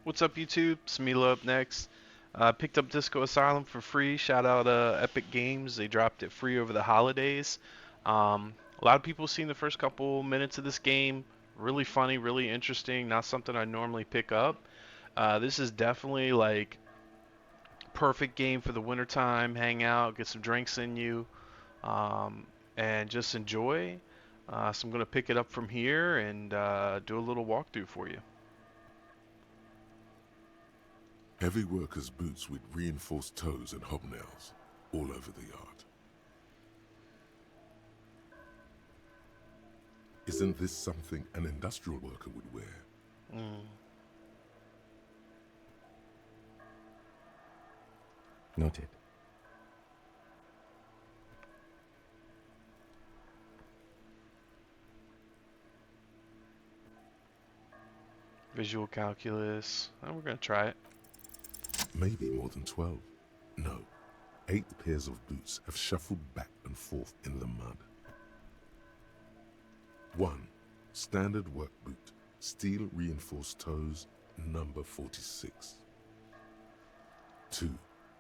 What's up, YouTube? Smilo up next. Picked up Disco Asylum for free. Shout out Epic Games. They dropped it free over the holidays. A lot of people seen the first couple minutes of this game. Really funny, really interesting. Not something I normally pick up. This is definitely like perfect game for the wintertime. Hang out, get some drinks in you, um, and just enjoy. So I'm gonna pick it up from here and do a little walkthrough for you. Heavy workers' boots with reinforced toes and hobnails all over the yard. Isn't this something an industrial worker would wear? Mm. Noted. Visual calculus. We're gonna try it. Maybe more than 12. No, 8 pairs of boots have shuffled back and forth in the mud. 1. Standard work boot, steel reinforced toes, number 46. 2.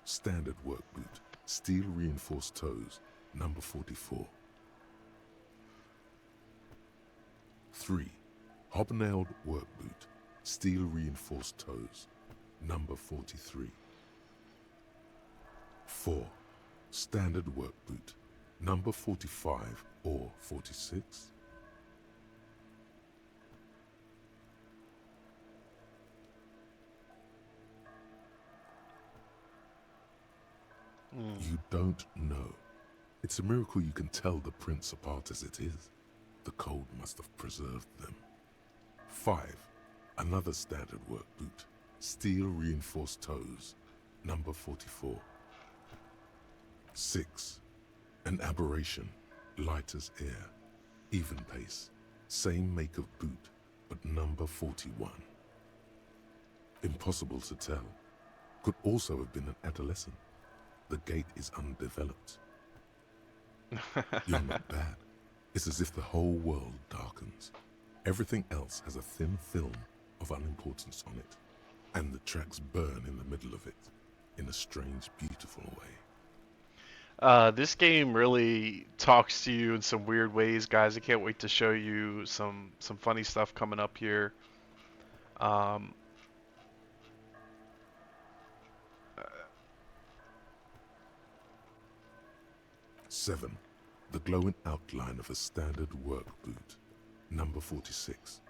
Standard work boot, steel reinforced toes, number 44. 3. Hobnailed work boot, steel reinforced toes, number 43. 4. Standard work boot, number 45 or 46. You don't know. It's a miracle you can tell the prints apart as it is. The cold must have preserved them. 5. Another standard work boot, steel reinforced toes, number 44. 6. An aberration, light as air, even pace, same make of boot, but number 41. Impossible to tell. Could also have been an adolescent. The gait is undeveloped. You're not bad. It's as if the whole world darkens. Everything else has a thin film of unimportance on it, and the tracks burn in the middle of it, in a strange, beautiful way. This game really talks to you in some weird ways, guys. I can't wait to show you some funny stuff coming up here. Um, 7. The glowing outline of a standard work boot, number 46.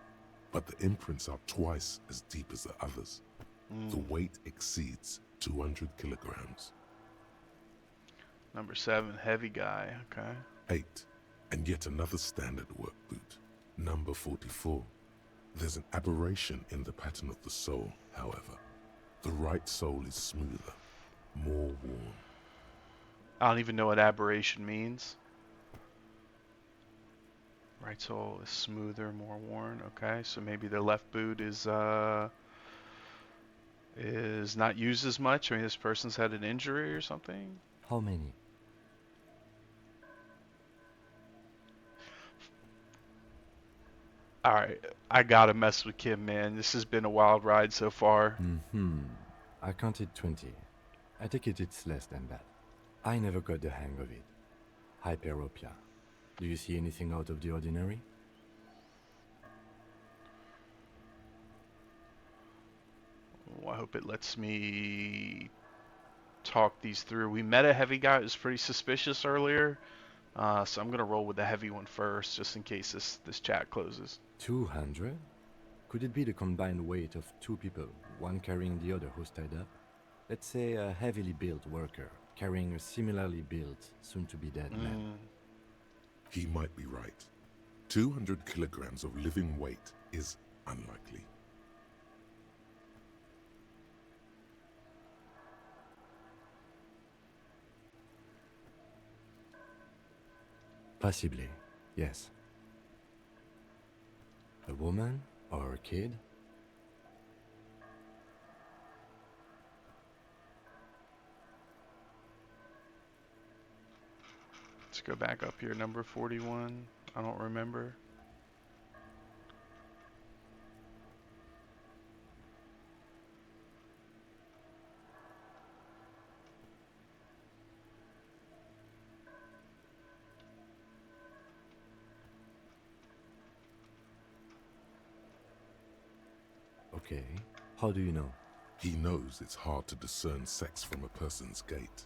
But the imprints are twice as deep as the others. The weight exceeds 200 kilograms. Number 7, heavy guy. Okay. 8. And yet another standard work boot, number 44. There's an aberration in the pattern of the sole, however. The right sole is smoother, more worn. I don't even know what aberration means. Right sole is smoother, more worn. Okay, so maybe the left boot is not used as much. I mean, this person's had an injury or something. How many? All right, I gotta mess with Kim, man. This has been a wild ride so far. I counted 20. I take it it's less than that. I never got the hang of it. Hyperopia. Do you see anything out of the ordinary? Oh, I hope it lets me talk these through. We met a heavy guy who was pretty suspicious earlier, so I'm gonna roll with the heavy one first, just in case this chat closes. 200? Could it be the combined weight of 2 people, one carrying the other who's tied up? Let's say a heavily built worker carrying a similarly built, soon-to-be-dead man. He might be right. 200 kilograms of living weight is unlikely. Possibly, yes. A woman or a kid? Let's go back up here, number 41. I don't remember. Okay. How do you know? He knows it's hard to discern sex from a person's gait.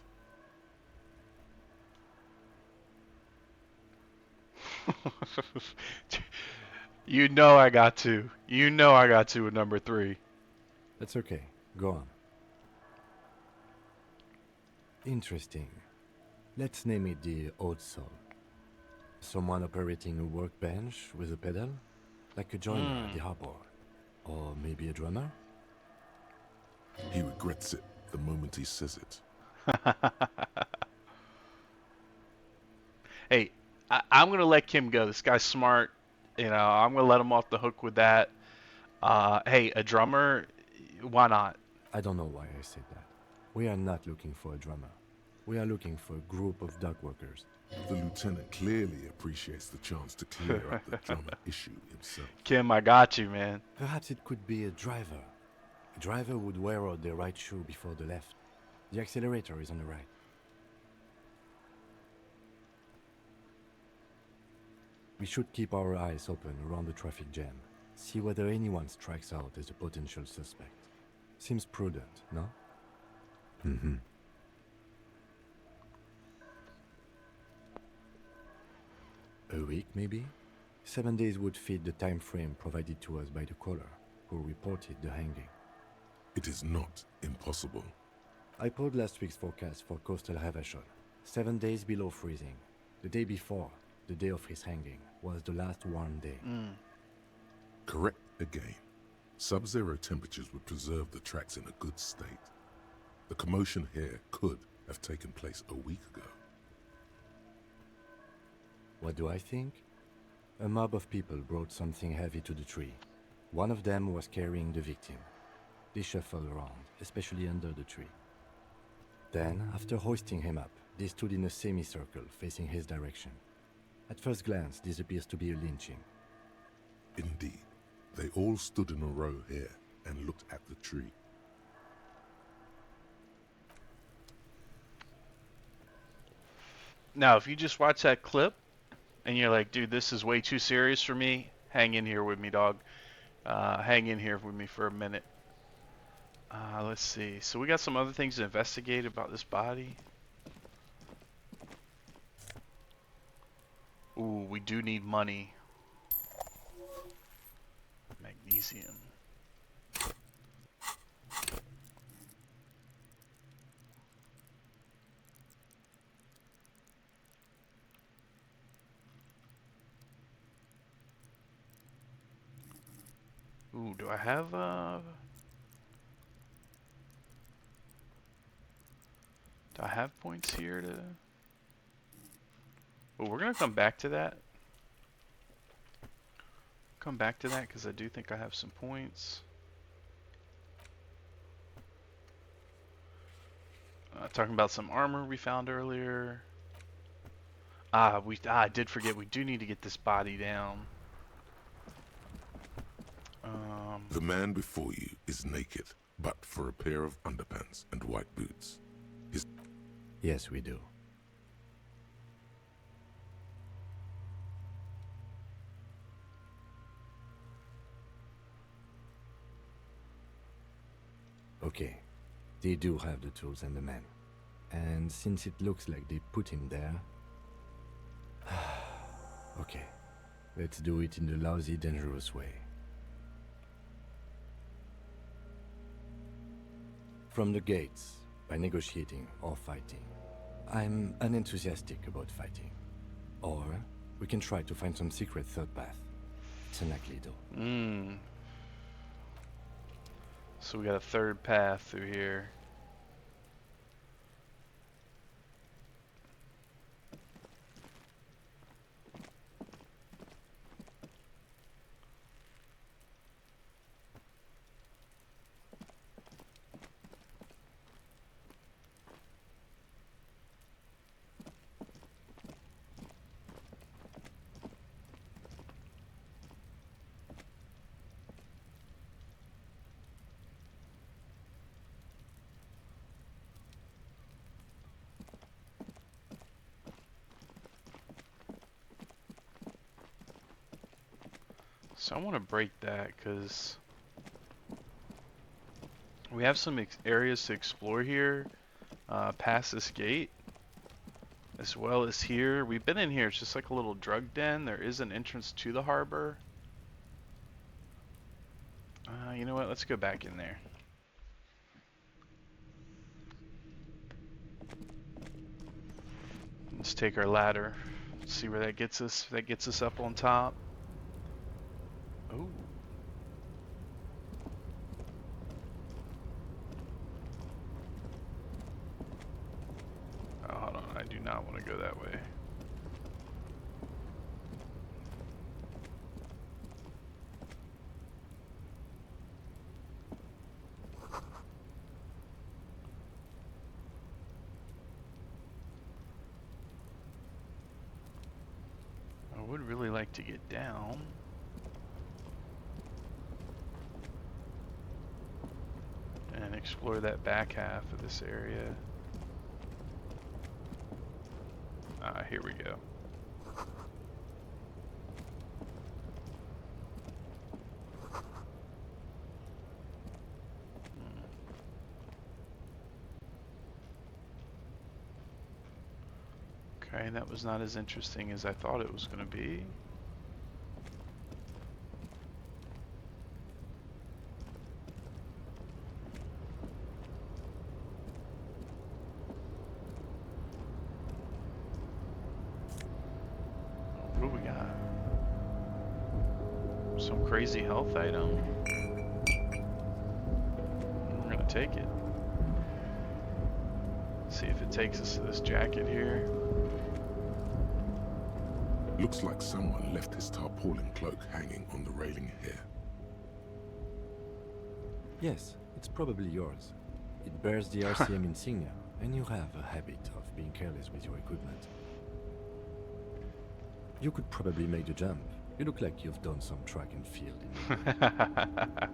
You know I got to. You know I got to with number 3. That's okay. Go on. Interesting. Let's name it the odd soul. Someone operating a workbench with a pedal? Like a joiner at the harbor. Or maybe a drummer? He regrets it the moment he says it. Hey, I'm going to let Kim go. This guy's smart. You know, I'm going to let him off the hook with that. Hey, a drummer, why not? I don't know why I said that. We are not looking for a drummer. We are looking for a group of dock workers. The lieutenant clearly appreciates the chance to clear up the drummer issue himself. Kim, I got you, man. Perhaps it could be a driver. A driver would wear out the right shoe before the left. The accelerator is on the right. We should keep our eyes open around the traffic jam. See whether anyone strikes out as a potential suspect. Seems prudent, no? Mm-hmm. A week, maybe? 7 days would fit the time frame provided to us by the caller, who reported the hanging. It is not impossible. I pulled last week's forecast for coastal Havashon. 7 days below freezing. The day before, the day of his hanging, was the last warm day. Correct again. Sub-zero temperatures would preserve the tracks in a good state. The commotion here could have taken place a week ago. What do I think? A mob of people brought something heavy to the tree. One of them was carrying the victim. They shuffled around, especially under the tree. Then, after hoisting him up, they stood in a semicircle facing his direction. At first glance, this appears to be a lynching. Indeed, they all stood in a row here and looked at the tree. Now, if you just watch that clip and you're like, dude, this is way too serious for me, hang in here with me, dog. Hang in here with me for a minute. Let's see. So we got some other things to investigate about this body. Ooh, we do need money. Magnesium. Ooh, do I have do I have points here to... Well, we're gonna come back to that. Come back to that because I do think I have some points. Talking about some armor we found earlier. I did forget we do need to get this body down. The man before you is naked, but for a pair of underpants and white boots. Yes, we do. Okay, they do have the tools and the men. And since it looks like they put him there... Okay, let's do it in the lousy, dangerous way. From the gates, by negotiating or fighting. I'm unenthusiastic about fighting. Or we can try to find some secret third path. It's unlikely though. So we got a third path through here. So I want to break that because We have some areas to explore here, past this gate, as well as here. We've been in here. It's just like a little drug den. There is an entrance to the harbor. You know what? Let's go back in there. Let's take our ladder. See where that gets us. That gets us up on top. Oh. Oh, hold on. I do not want to go that way. I would really like to get down. And explore that back half of this area. Here we go. Okay, that was not as interesting as I thought it was going to be. What do we got? Some crazy health item. We're gonna take it. See if it takes us to this jacket here. Looks like someone left his tarpaulin cloak hanging on the railing here. Yes, it's probably yours. It bears the RCM insignia, and you have a habit of being careless with your equipment. You could probably make the jump. You look like you've done some track and field in your life.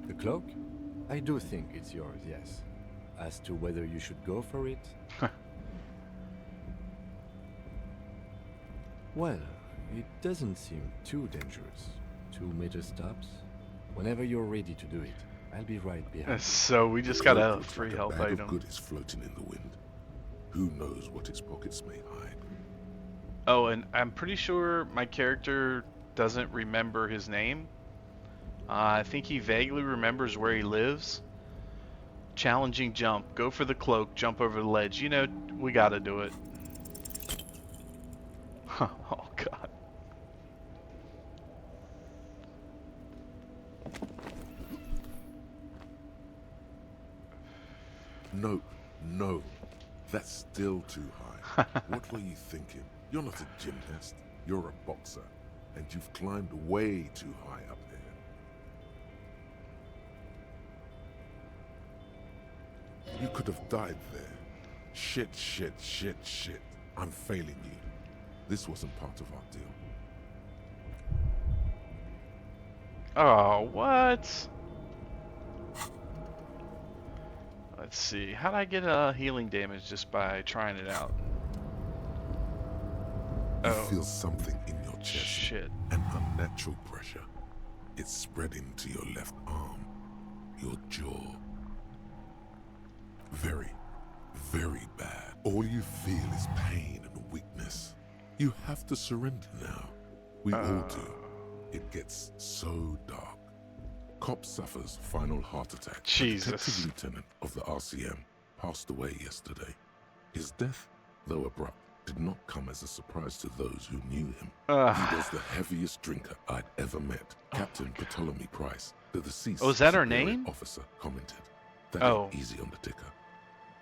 The cloak? I do think it's yours, yes. As to whether you should go for it? Well, it doesn't seem too dangerous. 2 meter stops. Whenever you're ready to do it, I'll be right behind you. So we just The got cloak a looks free like health a bag item. of goodies floating in the wind. Who knows what its pockets may hide? Oh, and I'm pretty sure my character doesn't remember his name. I think he vaguely remembers where he lives. Challenging jump. Go for the cloak. Jump over the ledge. You know, we gotta do it. Oh, God. No, no. That's still too high. What were you thinking? You're not a gymnast. You're a boxer. And you've climbed way too high up there. You could have died there. Shit, shit, shit, shit. I'm failing you. This wasn't part of our deal. Oh, what? Let's see. How'd I get healing damage just by trying it out? You Oh, feel something in your chest. shit. An unnatural pressure. It's spreading to your left arm, your jaw. Very, very bad. All you feel is pain and weakness. You have to surrender now. We all do. It gets so dark. Cop suffers final heart attack. Jesus. A detective lieutenant of the RCM passed away yesterday. His death, though abrupt, did not come as a surprise to those who knew him. He was the heaviest drinker I'd ever met. Captain Ptolemy Price, the deceased Oh, is that her superior name? officer, commented. That Oh. ain't easy on the ticker.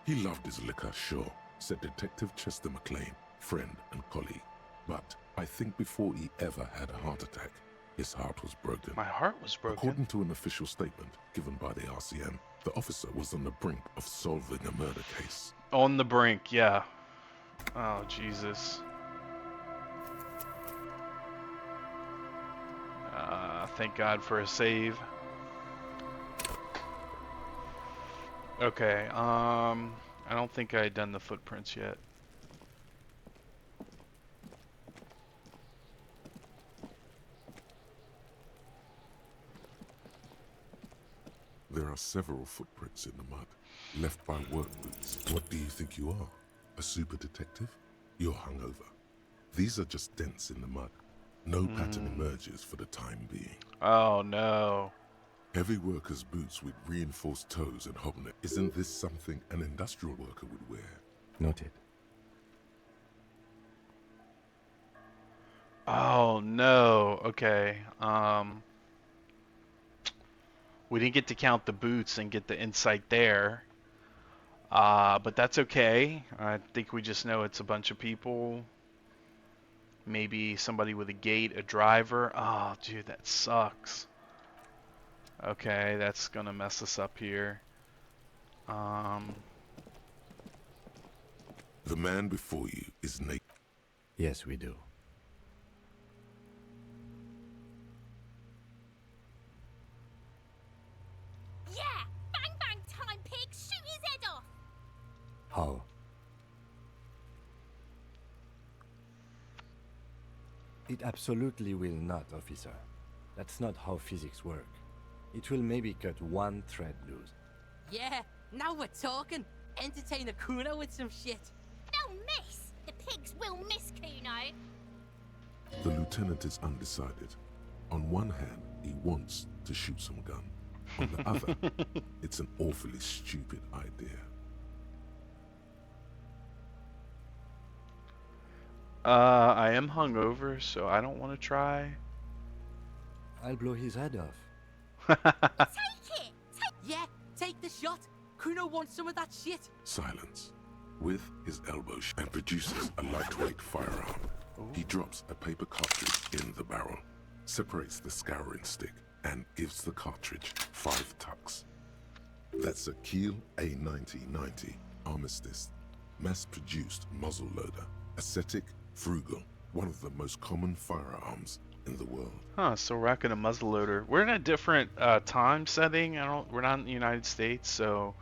He loved his liquor, sure, said Detective Chester McLean, friend and colleague. But I think before he ever had a heart attack, his heart was broken. My heart was broken. According to an official statement given by the RCM, the officer was on the brink of solving a murder case. On the brink, yeah. Oh, Jesus. Thank God for a save. Okay, I don't think I had done the footprints yet. There are several footprints in the mud, left by work boots. What do you think you are? A super detective? You're hungover. These are just dents in the mud. No pattern emerges for the time being. Oh no. Heavy workers' boots with reinforced toes and hobnail. Isn't this something an industrial worker would wear? Noted. Oh no. Okay. We didn't get to count the boots and get the insight there. But that's okay. I think we just know it's a bunch of people. Maybe somebody with a gate, a driver. Oh, dude, that sucks. Okay, that's gonna mess us up here. Um, The man before you is naked. Yes, we do. Yeah! Bang bang time, pig! Shoot his head off! How? It absolutely will not, officer. That's not how physics work. It will maybe cut one thread loose. Yeah, now we're talking. Entertain a Kuno with some shit. They'll miss! The pigs will miss Kuno! The lieutenant is undecided. On one hand, he wants to shoot some gun. On the other, it's an awfully stupid idea. I am hungover, so I don't want to try. I'll blow his head off. Take it! Yeah, take the shot. Kuno wants some of that shit. Silence. With his elbow and produces a lightweight firearm. He drops a paper cartridge in the barrel, separates the scouring stick, and gives the cartridge 5 tucks. That's a Kiel A9090 Armistice, mass-produced muzzleloader, ascetic, frugal, one of the most common firearms in the world. Huh, so we're rocking a muzzleloader. We're in a different time setting. We're not in the United States, so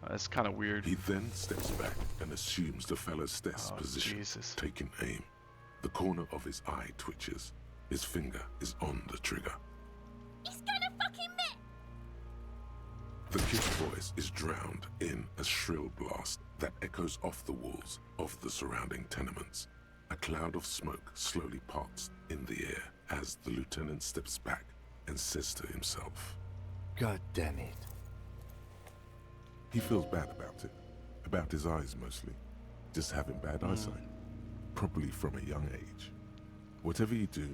that's kind of weird. He then steps back and assumes the fellow's desk Oh, position, Jesus. taking aim. The corner of his eye twitches. His finger is on the trigger. He's gonna fucking miss! The kid's voice is drowned in a shrill blast that echoes off the walls of the surrounding tenements. A cloud of smoke slowly parts in the air as the lieutenant steps back and says to himself, God damn it. he feels bad about his eyes mostly, just having bad eyesight, probably from a young age. Whatever you do,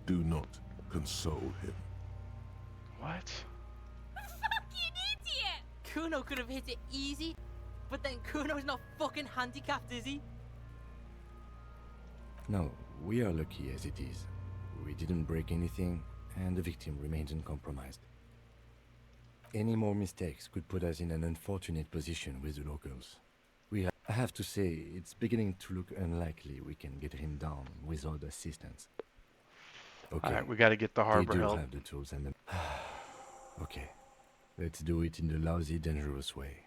do not console him. What? Fucking idiot! Kuno could have hit it easy, but then Kuno's not fucking handicapped, is he? No, we are lucky as it is. We didn't break anything, and the victim remains uncompromised. Any more mistakes could put us in an unfortunate position with the locals. I have to say, it's beginning to look unlikely we can get him down without assistance. Okay, Alright, we gotta get the they harbor do help. have the tools and the... Okay, let's do it in the lousy, dangerous way.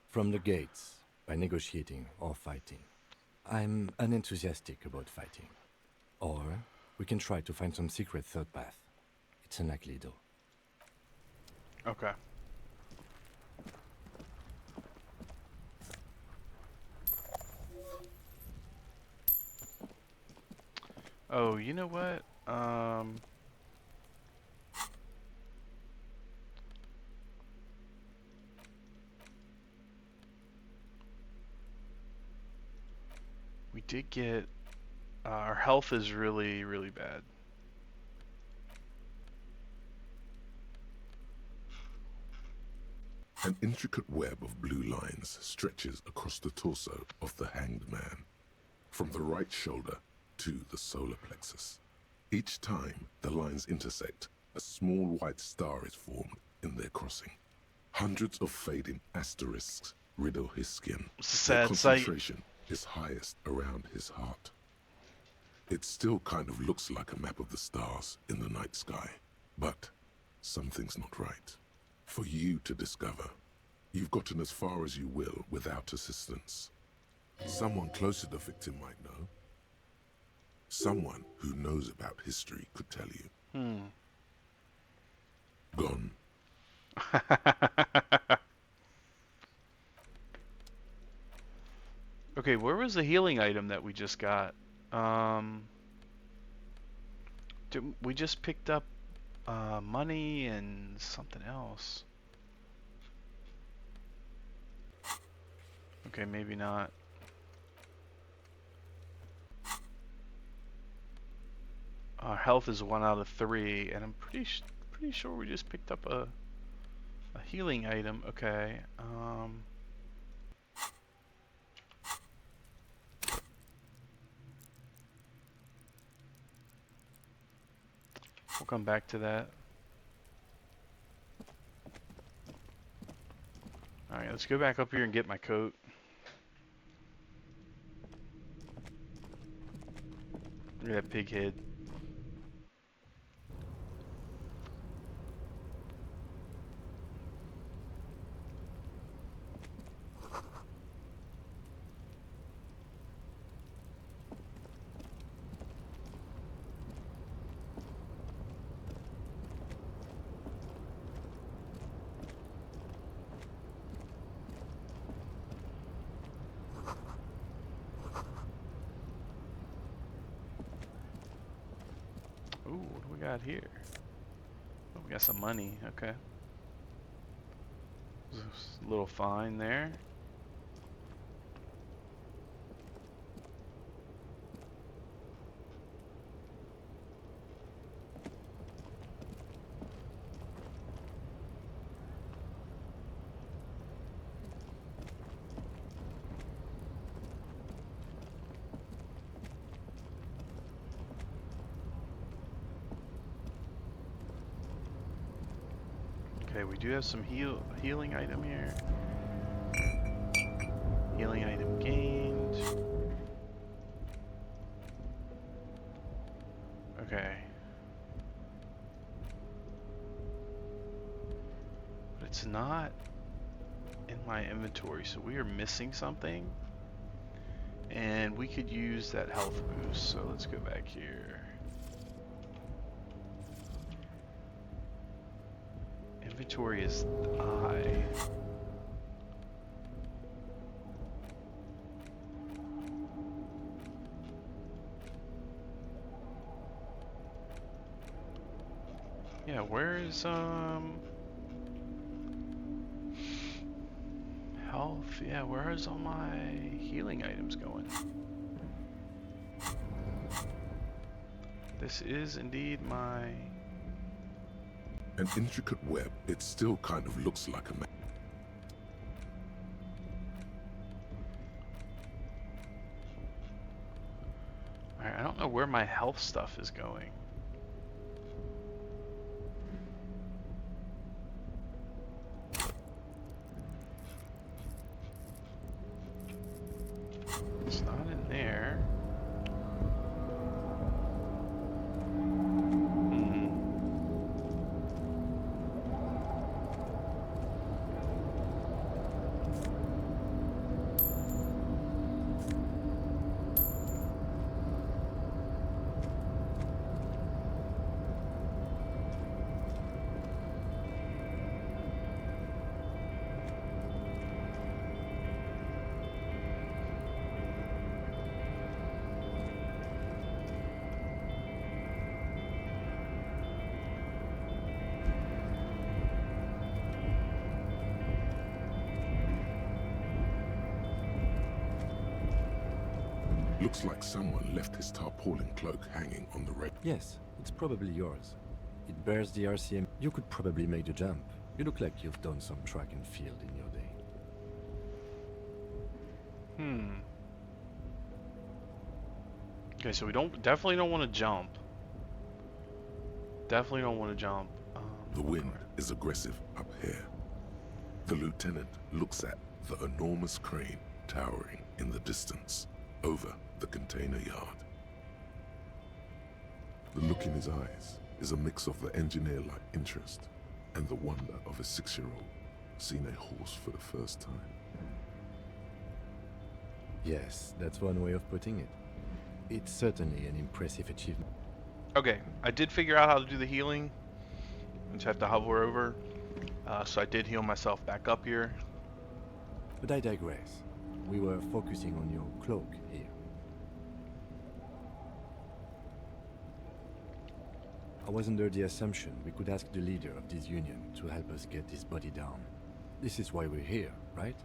From the gates, by negotiating or fighting. I'm unenthusiastic about fighting. Or we can try to find some secret third path. It's unlikely though. Okay. Oh, you know what? We did get our health is really, really bad. An intricate web of blue lines stretches across the torso of the hanged man, from the right shoulder to the solar plexus. Each time the lines intersect, a small white star is formed in their crossing. Hundreds of fading asterisks riddle his skin. It's a Their sad sight. concentration is highest around his heart. It still kind of looks like a map of the stars in the night sky, but something's not right. For you to discover, You've gotten as far as you will without assistance. Someone close to the victim might know. Someone who knows about history could tell you. Gone. Okay, where was the healing item that we just got? We just picked up money and something else. Okay, maybe not. Our health is 1 out of 3, and I'm pretty sure we just picked up a healing item. Okay. We'll come back to that. Alright, let's go back up here and get my coat. Look at that pig head. Ooh, what do we got here? Oh, we got some money. Okay. There's a little fine there. Okay, we do have some healing item here. Healing item gained. Okay. But it's not in my inventory, so we are missing something. And we could use that health boost, so let's go back here. Inventory is I. Yeah, where is health? Yeah, where is all my healing items going? This is indeed my... An intricate web, it still kind of looks like a map. Alright, I don't know where my health stuff is going. It's not in there. Looks like someone left his tarpaulin cloak hanging on the rail. Yes, it's probably yours. It bears the RCM. You could probably make the jump. You look like you've done some track and field in your day. Okay, so we definitely don't want to jump. Definitely don't want to jump. The wind is aggressive up here. The lieutenant looks at the enormous crane towering in the distance over the container yard. The look in his eyes is a mix of the engineer-like interest and the wonder of a 6-year-old Seen a horse for the first time. Yes, that's one way of putting it. It's certainly an impressive achievement. Okay, I did figure out how to do the healing. I just have to hover over. So I did heal myself back up here. But I digress. We were focusing on your cloak here. I was under the assumption we could ask the leader of this union to help us get this body down. This is why we're here, right?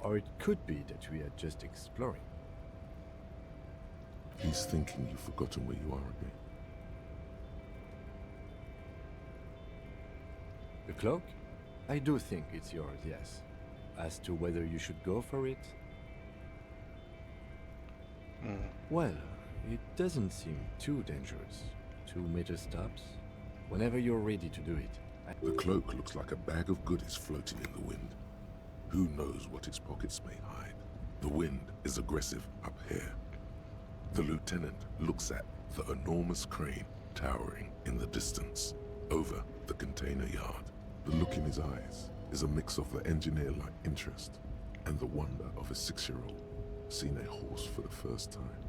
Or it could be that we are just exploring. He's thinking you've forgotten where you are again. The cloak? I do think it's yours, yes. As to whether you should go for it? Well, it doesn't seem too dangerous. 2 meter stops. Whenever you're ready to do it. The cloak looks like a bag of goodies floating in the wind. Who knows what its pockets may hide? The wind is aggressive up here. The lieutenant looks at the enormous crane towering in the distance over the container yard. The look in his eyes is a mix of the engineer-like interest and the wonder of a 6-year-old seeing a horse for the first time.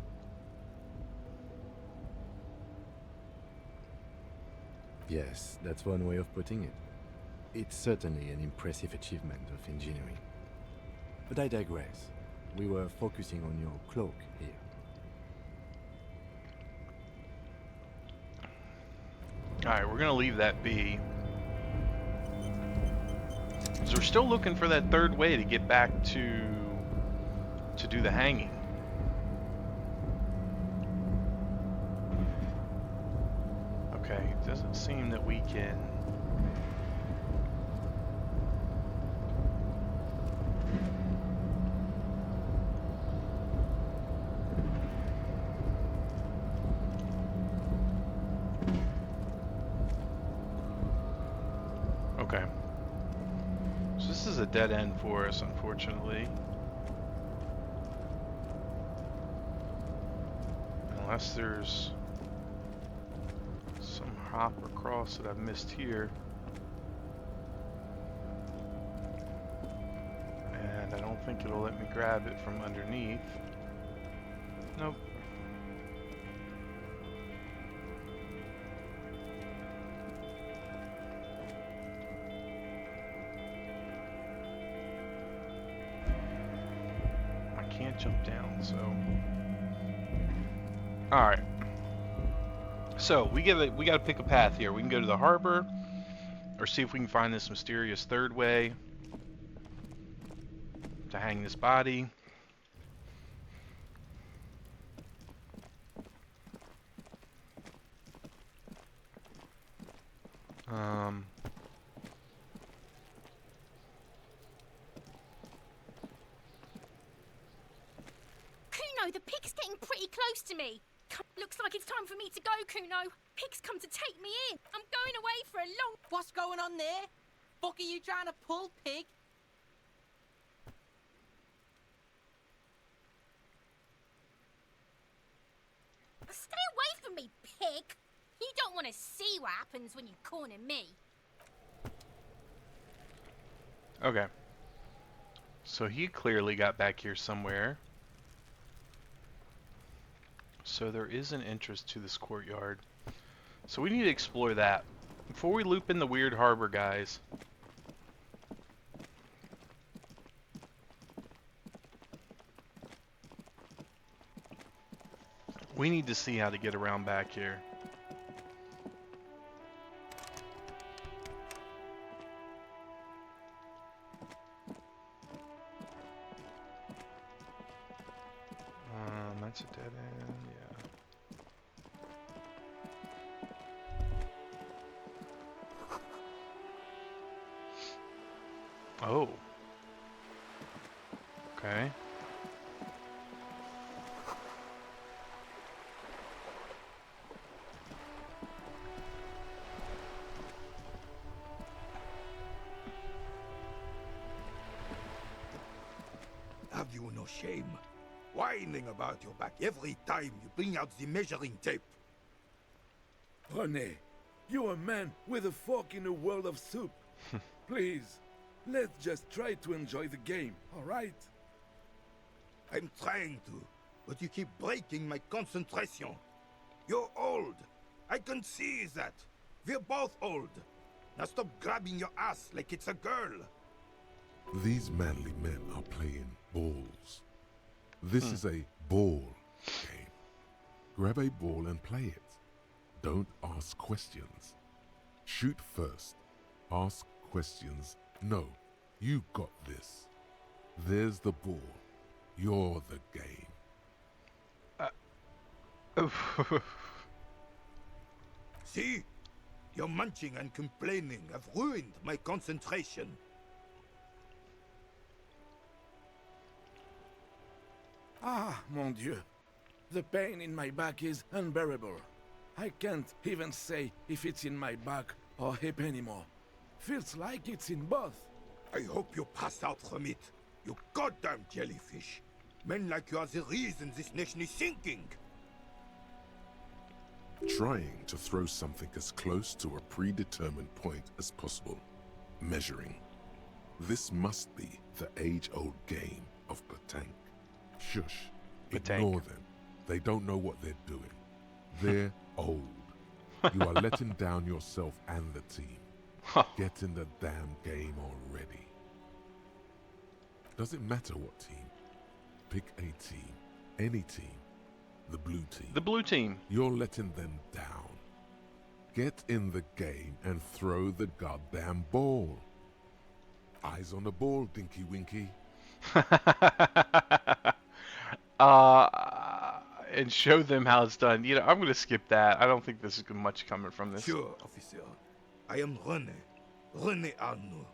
Yes, that's one way of putting it. It's certainly an impressive achievement of engineering. But I digress. We were focusing on your cloak here. Alright, we're gonna leave that be. So we're still looking for that third way to get back to do the hanging. Okay, it doesn't seem that we can. Okay. So this is a dead end for us, unfortunately. Unless there's some hop or cross that I've missed here. And I don't think it'll let me grab it from underneath. Nope. I can't jump down, so. Alright. So, we gotta pick a path here. We can go to the harbor, or see if we can find this mysterious third way to hang this body. Kuno, the pig's getting pretty close to me. Looks like it's time for me to go, Kuno. Pig's come to take me in. I'm going away for a long... What's going on there? Fuck are you trying to pull, pig? Stay away from me, pig. You don't want to see what happens when you corner me. Okay. So he clearly got back here somewhere. So there is an entrance to this courtyard. So we need to explore that. Before we loop in the weird harbor guys. We need to see how to get around back here. That's a dead end, yeah. Oh. Okay. Have you no shame? Whining about your back every time you bring out the measuring tape. René, you're a man with a fork in a world of soup. Please, Let's just try to enjoy the game, alright? I'm trying to, but you keep breaking my concentration. You're old. I can see that. We're both old. Now stop grabbing your ass like it's a girl. These manly men are playing balls. This is a ball game. Grab a ball and play it. Don't ask questions. Shoot first. Ask questions. No, you got this. There's the ball. You're the game. See? Your munching and complaining have ruined my concentration. Ah, mon Dieu. The pain in my back is unbearable. I can't even say if it's in my back or hip anymore. Feels like it's in both. I hope you pass out from it. You goddamn jellyfish. Men like you are the reason this nation is sinking. Trying to throw something as close to a predetermined point as possible. Measuring. This must be the age-old game of petanque. Shush. Petanque. Ignore them. They don't know what they're doing. They're old. You are letting down yourself and the team. Get in the damn game already. Doesn't matter what team. Pick a team. Any team. The blue team. The blue team. You're letting them down. Get in the game and throw the goddamn ball. Eyes on the ball, Dinky Winky. And show them how it's done. You know, I'm gonna skip that. I don't think this is much coming from this. Sure, officer. I am René Arnaud.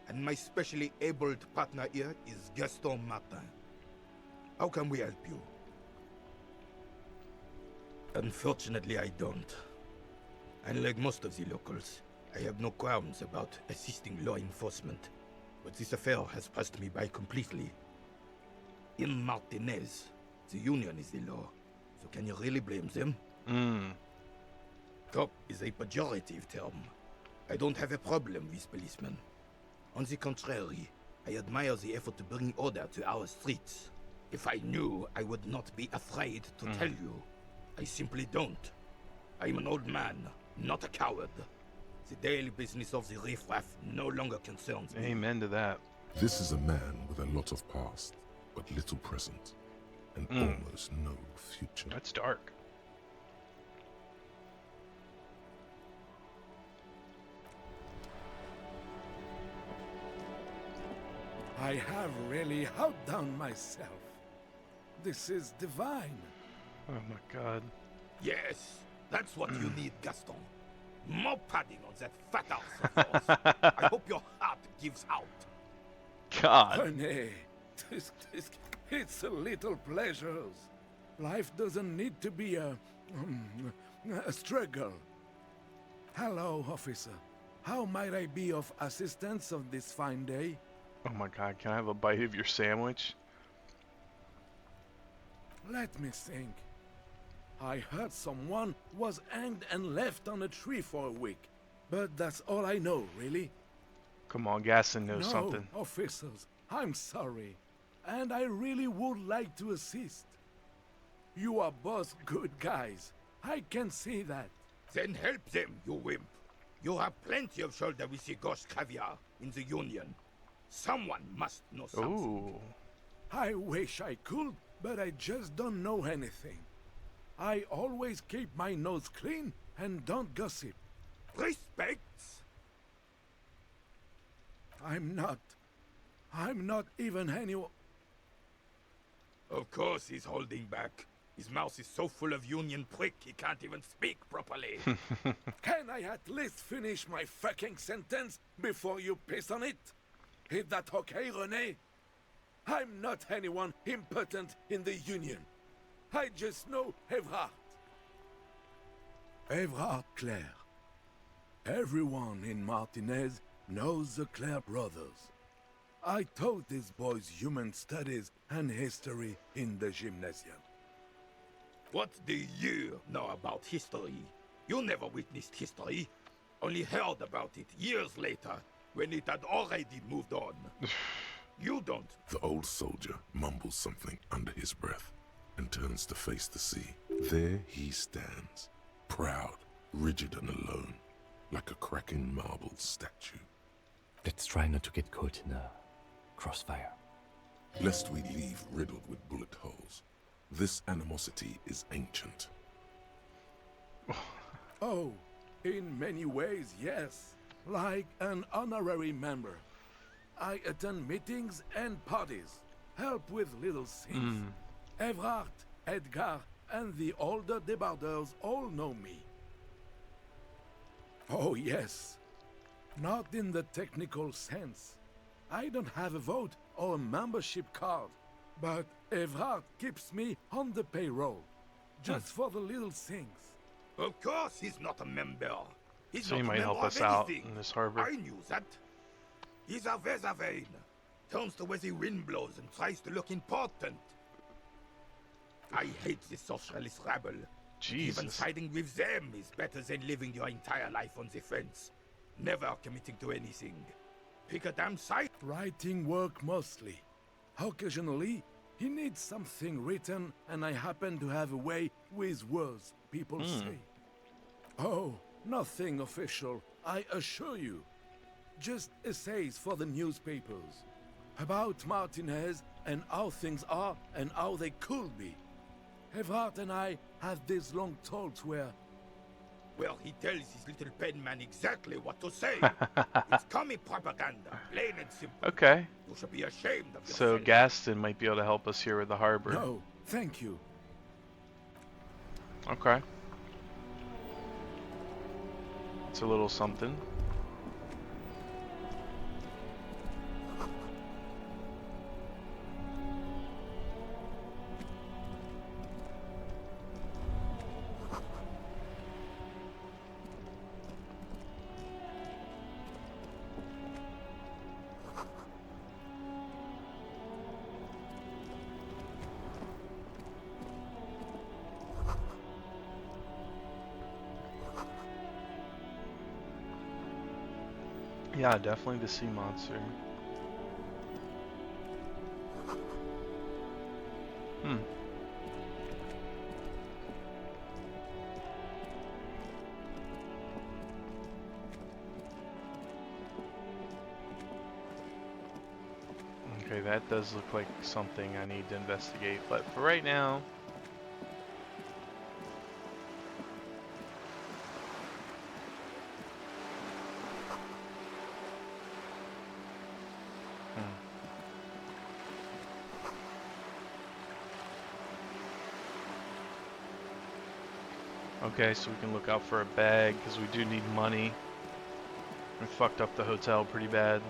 And my specially abled partner here is Gaston Martin. How can we help you? Unfortunately, I don't. Unlike most of the locals, I have no qualms about assisting law enforcement. But this affair has passed me by completely. In Martinez, the union is the law. So can you really blame them? Cop is a pejorative term. I don't have a problem with policemen. On the contrary, I admire the effort to bring order to our streets. If I knew, I would not be afraid to tell you. I simply don't. I'm an old man, not a coward. The daily business of the riffraff no longer concerns me. Amen to that. This is a man with a lot of past, but little present, and almost no future. That's dark. I have really outdone myself. This is divine. Oh my god. Yes, that's what you need, Gaston. More padding on that fat ass of yours. I hope your heart gives out. God. René, it's a little pleasures. Life doesn't need to be a struggle. Hello, officer. How might I be of assistance on this fine day? Oh my god, can I have a bite of your sandwich? Let me think. I heard someone was hanged and left on a tree for a week. But that's all I know, really. Come on, Gaston knows No, something. officers, I'm sorry. And I really would like to assist. You are both good guys. I can see that. Then help them, you wimp. You have plenty of shoulder with the ghost caviar in the Union. Someone must know something. Ooh. I wish I could, but I just don't know anything. I always keep my nose clean and don't gossip. Respect? I'm not even anyone. Of course he's holding back. His mouth is so full of Union prick he can't even speak properly. Can I at least finish my fucking sentence before you piss on it? Is that okay, René? I'm not anyone important in the Union. I just know Evrard. Evrard Clare. Everyone in Martinez knows the Clare brothers. I taught these boys human studies and history in the gymnasium. What do you know about history? You never witnessed history. Only heard about it years later, when it had already moved on. You don't. The old soldier mumbles something under his breath and turns to face the sea. There he stands, proud, rigid and alone, like a cracking marble statue. Let's try not to get caught in a crossfire. Lest we leave riddled with bullet holes. This animosity is ancient. Oh, in many ways, yes. Like an honorary member. I attend meetings and parties, help with little things. Evrard, Edgar, and the older debarders all know me. Oh, yes. Not in the technical sense. I don't have a vote or a membership card, but Evrard keeps me on the payroll, just for the little things. Of course he's not a member. He's So not he a might member help of us out anything. in this harbor. I knew that. He's a Weservein. Turns the way the wind blows and tries to look important. I hate this socialist rabble. Even Jesus. siding with them is better than living your entire life on the fence. Never committing to anything. Pick a damn side. Writing work mostly. Occasionally, he needs something written, and I happen to have a way with words, people say. Oh, nothing official, I assure you. Just essays for the newspapers. About Martinez and how things are and how they could be. Evrard and I had these long talks where... Well, he tells his little pen man exactly what to say. It's commie propaganda, plain and simple. Okay. You should be ashamed of So yourself. Gaston might be able to help us here with the harbor. No, thank you. Okay. It's a little something. Yeah, definitely the sea monster. Hmm. Okay, that does look like something I need to investigate, but for right now... Okay, so we can look out for a bag, because we do need money. We fucked up the hotel pretty bad.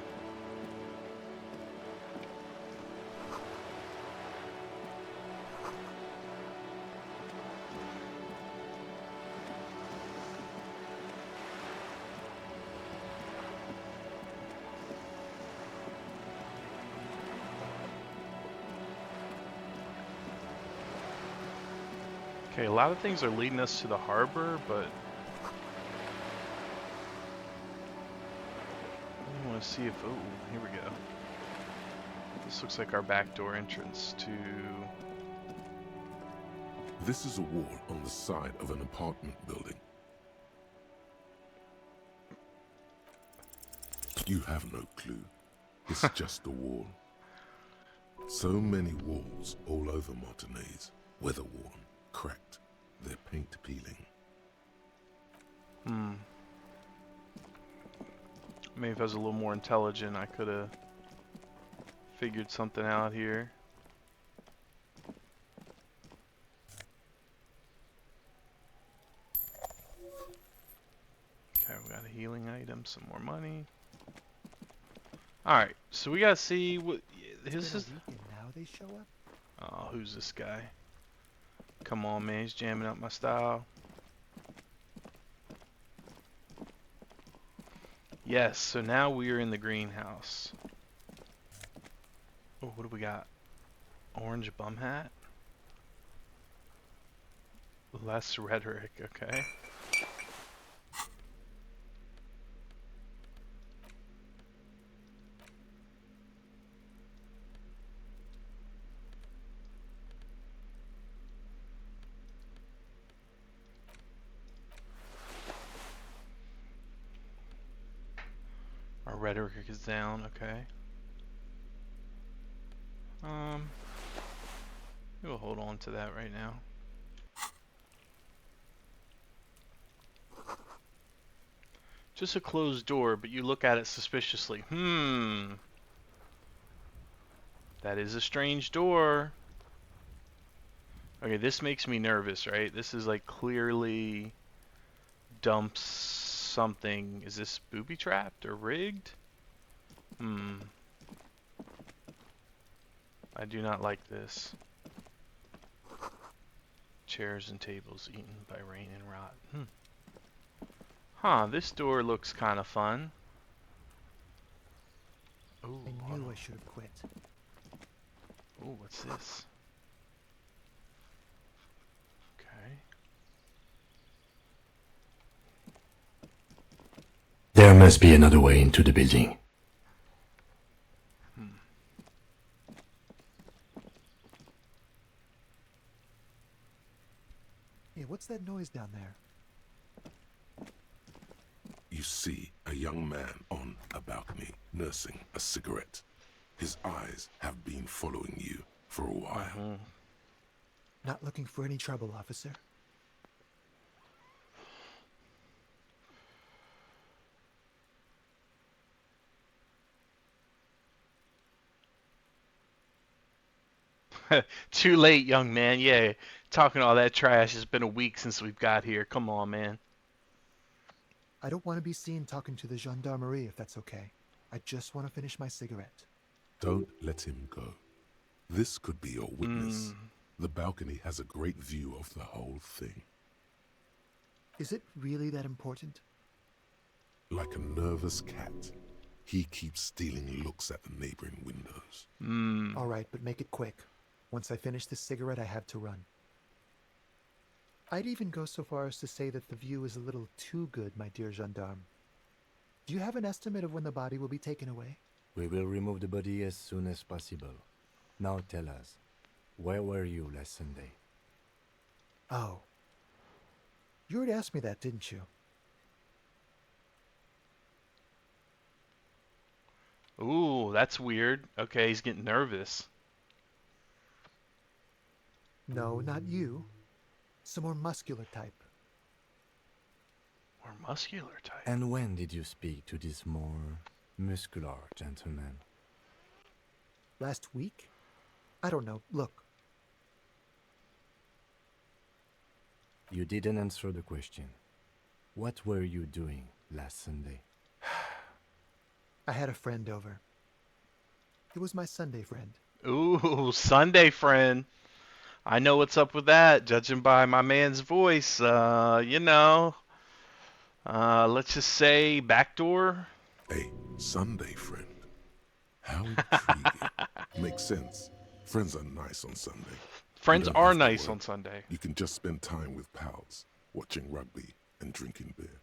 Okay, a lot of things are leading us to the harbor, but I want to see if... Oh, here we go. This looks like our backdoor entrance to... This is a wall on the side of an apartment building. You have no clue. It's just a wall. So many walls all over Martinez, weather-worn, cracked, their paint peeling. Maybe if I was a little more intelligent, I could have figured something out here. Okay, we got a healing item, some more money. Alright, so we gotta see what... This is... And now they show up? Oh, who's this guy? Come on, man, he's jamming up my style. Yes, so now we are in the greenhouse. Oh, what do we got? Orange bum hat? Less rhetoric, okay. rhetoric is down. Okay. We'll hold on to that right now. Just a closed door, but you look at it suspiciously. That is a strange door. Okay, this makes me nervous, right? This is like clearly dumps something. Is this booby trapped or rigged? I do not like this. Chairs and tables eaten by rain and rot. Huh, this door looks kind of fun. Ooh, I knew I should have quit. Ooh, what's this? Okay. There must be another way into the building. Hey, what's that noise down there? You see a young man on a balcony nursing a cigarette. His eyes have been following you for a while. Not looking for any trouble, officer. Too late, young man. Yeah, talking all that trash. It's been a week since we've got here. Come on, man. I don't want to be seen talking to the gendarmerie if that's okay. I just want to finish my cigarette. Don't let him go. This could be your witness. The balcony has a great view of the whole thing. Is it really that important? Like a nervous cat, he keeps stealing looks at the neighboring windows. All right, but make it quick. Once I finish this cigarette, I have to run. I'd even go so far as to say that the view is a little too good, my dear gendarme. Do you have an estimate of when the body will be taken away? We will remove the body as soon as possible. Now tell us, where were you last Sunday? Oh. You already asked me that, didn't you? Ooh, that's weird. Okay, he's getting nervous. No, not you. Some more muscular type. More muscular type. And when did you speak to this more muscular gentleman? Last week? I don't know. Look. You didn't answer the question. What were you doing last Sunday? I had a friend over. It was my Sunday friend. Ooh, Sunday friend. I know what's up with that, judging by my man's voice. Let's just say backdoor. A Sunday friend. How intriguing. Makes sense. Friends are nice on Sunday. Friends You don't are have to nice work. on Sunday. You can just spend time with pals, watching rugby and drinking beer.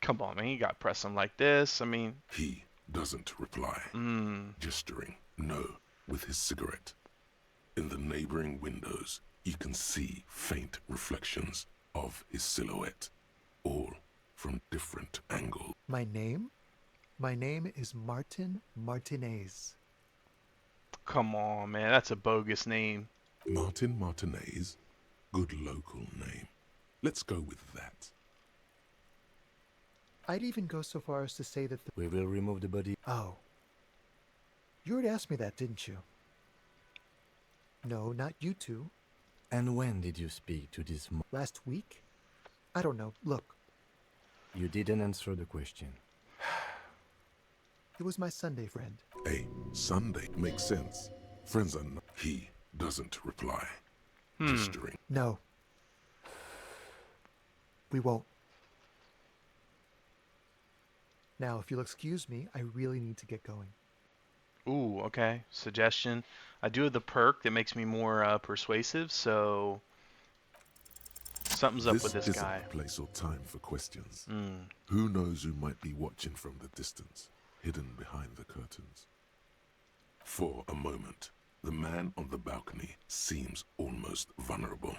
Come on, man. You got to press him like this. I mean, He doesn't reply, gesturing no with his cigarette. In the neighboring windows, you can see faint reflections of his silhouette, all from different angles. My name? My name is Martin Martinez. come on, man. That's a bogus name. Martin Martinez, good local name. Let's go with that. I'd even go so far as to say that the... We will remove the body. Oh. You already asked me that, didn't you? No, not you two. And when did you speak to this Last week? I don't know. Look. You didn't answer the question. It was my Sunday friend. A Sunday makes sense. Friends are not. He doesn't reply, gesturing. No. We won't. Now, if you'll excuse me, I really need to get going. Ooh, okay. Suggestion. I do have the perk that makes me more persuasive, so something's up with this isn't guy. a place or time for questions. Who knows who might be watching from the distance, hidden behind the curtains. For a moment, the man on the balcony seems almost vulnerable.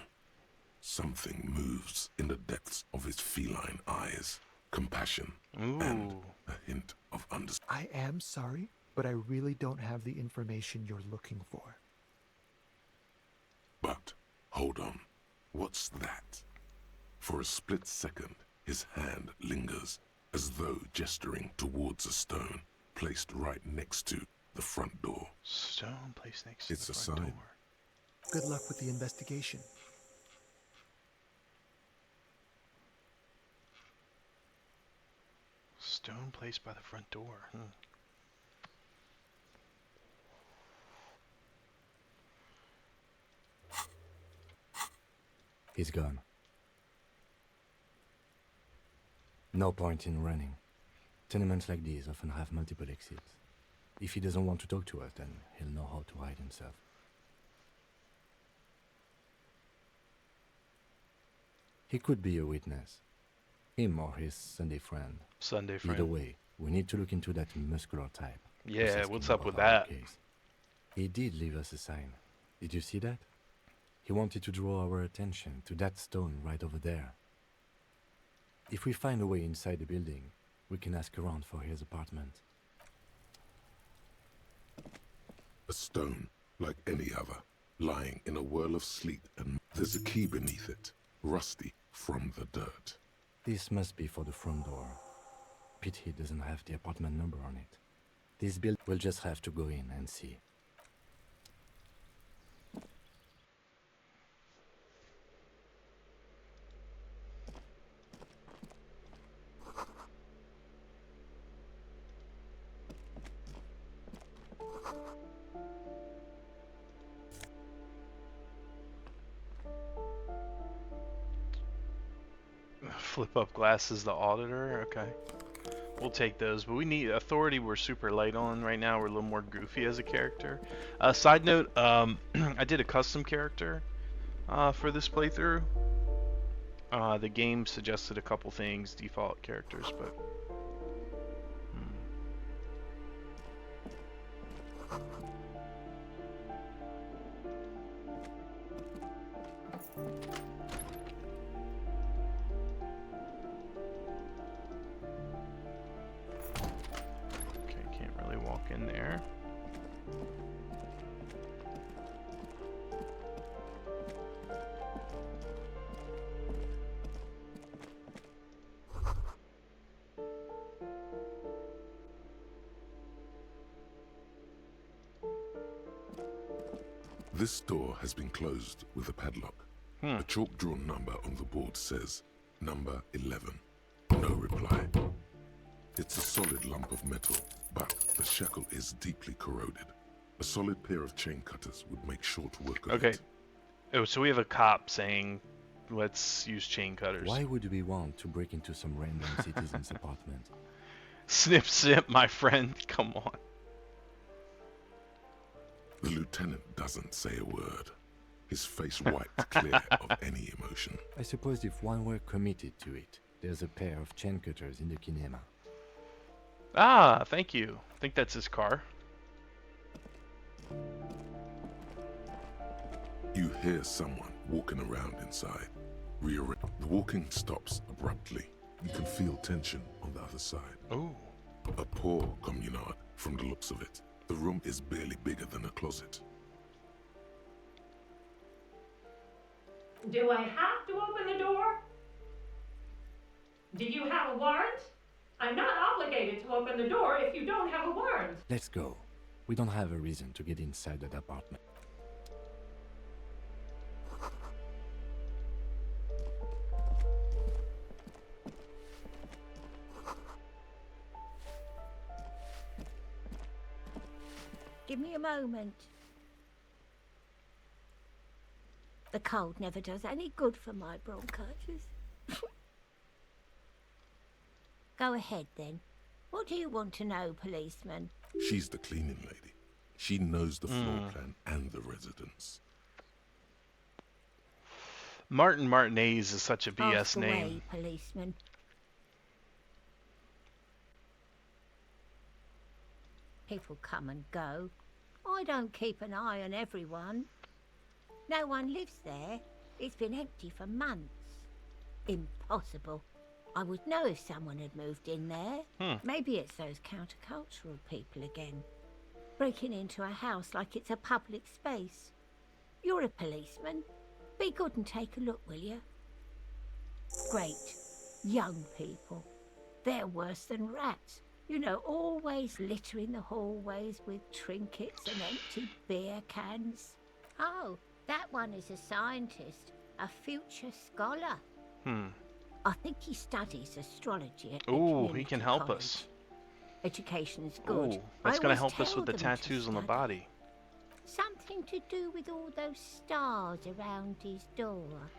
Something moves in the depths of his feline eyes. compassion, and Ooh. a hint of understanding. I am sorry, but I really don't have the information you're looking for. But, hold on, what's that? For a split second, his hand lingers, as though gesturing towards a stone placed right next to the front door. Stone placed next to It's the a front sign. door. Good luck with the investigation. Stone placed by the front door. He's gone. No point in running. Tenements like these often have multiple exits. If he doesn't want to talk to us, then he'll know how to hide himself. He could be a witness. Him or his Sunday friend. Sunday friend. Either way, we need to look into that muscular type. who's Yeah, asking what's up about with our that? case. He did leave us a sign. Did you see that? He wanted to draw our attention to that stone right over there. If we find a way inside the building, we can ask around for his apartment. A stone, like any other, lying in a whirl of sleet, and there's a key beneath it, rusty from the dirt. This must be for the front door. Pity he doesn't have the apartment number on it. This build will just have to go in and see. Flip up glasses, the auditor. Okay. We'll take those, but we need authority. We're super light on right now. We're a little more goofy as a character. Side note, I did a custom character for this playthrough. The game suggested a couple things, default characters, but okay, can't really walk in there. This door has been closed with a padlock. A chalk-drawn number on the board says, number 11. No reply. It's a solid lump of metal, but the shackle is deeply corroded. A solid pair of chain cutters would make short work of Okay. it. Oh, so we have a cop saying, let's use chain cutters. Why would we want to break into some random citizen's apartment? Snip, snip, my friend. Come on. The lieutenant doesn't say a word. His face wiped clear of any emotion. I suppose if one were committed to it, there's a pair of chain cutters in the kinema. Ah, thank you. I think that's his car. You hear someone walking around inside. The walking stops abruptly. You can feel tension on the other side. Ooh. A poor communard from the looks of it. The room is barely bigger than a closet. Do I have to open the door? Do you have a warrant? I'm not obligated to open the door if you don't have a warrant. Let's go. We don't have a reason to get inside that apartment. Give me a moment. The cold never does any good for my bronchitis. Go ahead then. What do you want to know, policeman? She's the cleaning lady. She knows the floor plan and the residence. Martin Martinez is such a BS Ask away, name. policeman. People come and go. I don't keep an eye on everyone. No one lives there. It's been empty for months. Impossible. I would know if someone had moved in there. Hmm. Maybe it's those countercultural people again, breaking into a house like it's a public space. You're a policeman. Be good and take a look, will you? Great. Young people. They're worse than rats. You know, always littering the hallways with trinkets and empty beer cans. Oh, that one is a scientist, a future scholar. I think he studies astrology at the Ooh, he community can help college. us. Education's good. Ooh, that's I gonna always help us tell with the them to tattoos on the study. body. Something to do with all those stars around his door.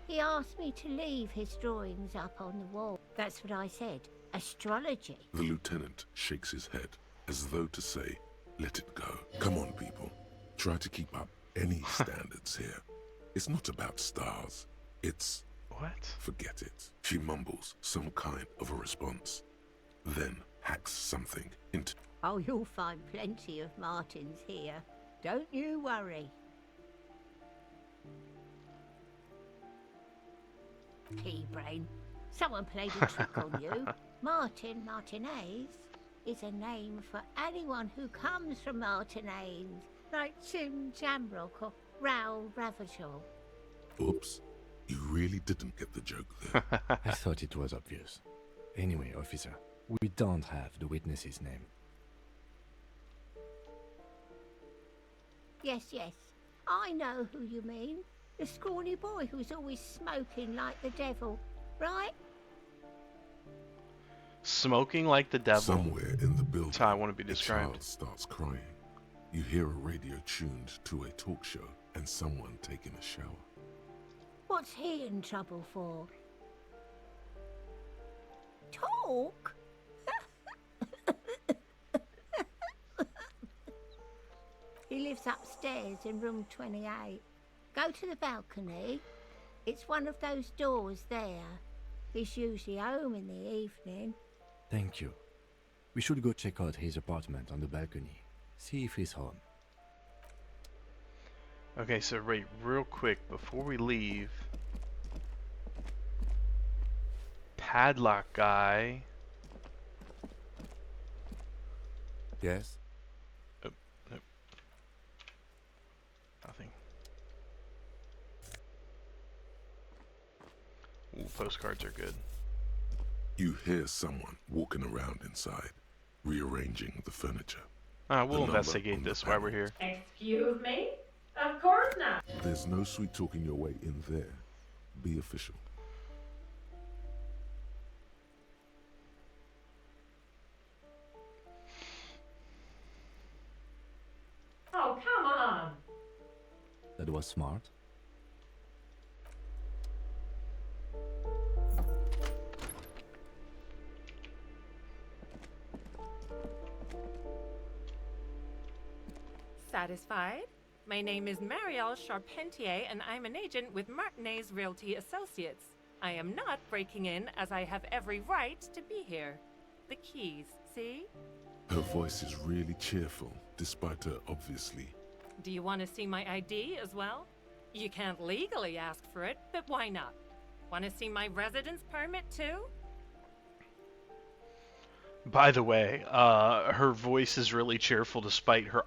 He asked me to leave his drawings up on the wall. That's what I said. Astrology. The lieutenant shakes his head, as though to say, let it go. Come on, people. Try to keep up any standards here. It's not about stars. It's... What? Forget it. She mumbles some kind of a response, then hacks something into... Oh, you'll find plenty of Martins here. Don't you worry. Pea-brain. Someone played a trick on you. Martin Martinez is a name for anyone who comes from Martinez, like Jim Jamrock or Raoul Ravachol. Oops. You really didn't get the joke there. I thought it was obvious. Anyway, officer, we don't have the witness's name. Yes, yes. I know who you mean. The scrawny boy who's always smoking like the devil, right? Smoking like the devil. Somewhere in the building, That's how I want to be a described. child starts crying. You hear a radio tuned to a talk show and someone taking a shower. What's he in trouble for? Talk? He lives upstairs in room 28. Go to the balcony. It's one of those doors there. He's usually home in the evening. Thank you. We should go check out his apartment on the balcony. See if he's home. Okay, so wait, real quick, before we leave... Padlock guy... Yes? Nothing. Ooh, postcards are good. You hear someone walking around inside, rearranging the furniture. We'll The number investigate on the this while we're panel. here. Excuse me? Of course not. There's no sweet talking your way in there. Be official. Oh, come on. That was smart. Satisfied? My name is Marielle Charpentier, and I'm an agent with Martinez Realty Associates. I am not breaking in, as I have every right to be here. The keys, see? Her voice is really cheerful, despite her obviously... Do you want to see my ID as well? You can't legally ask for it, but why not? Want to see my residence permit too? By the way, her voice is really cheerful despite her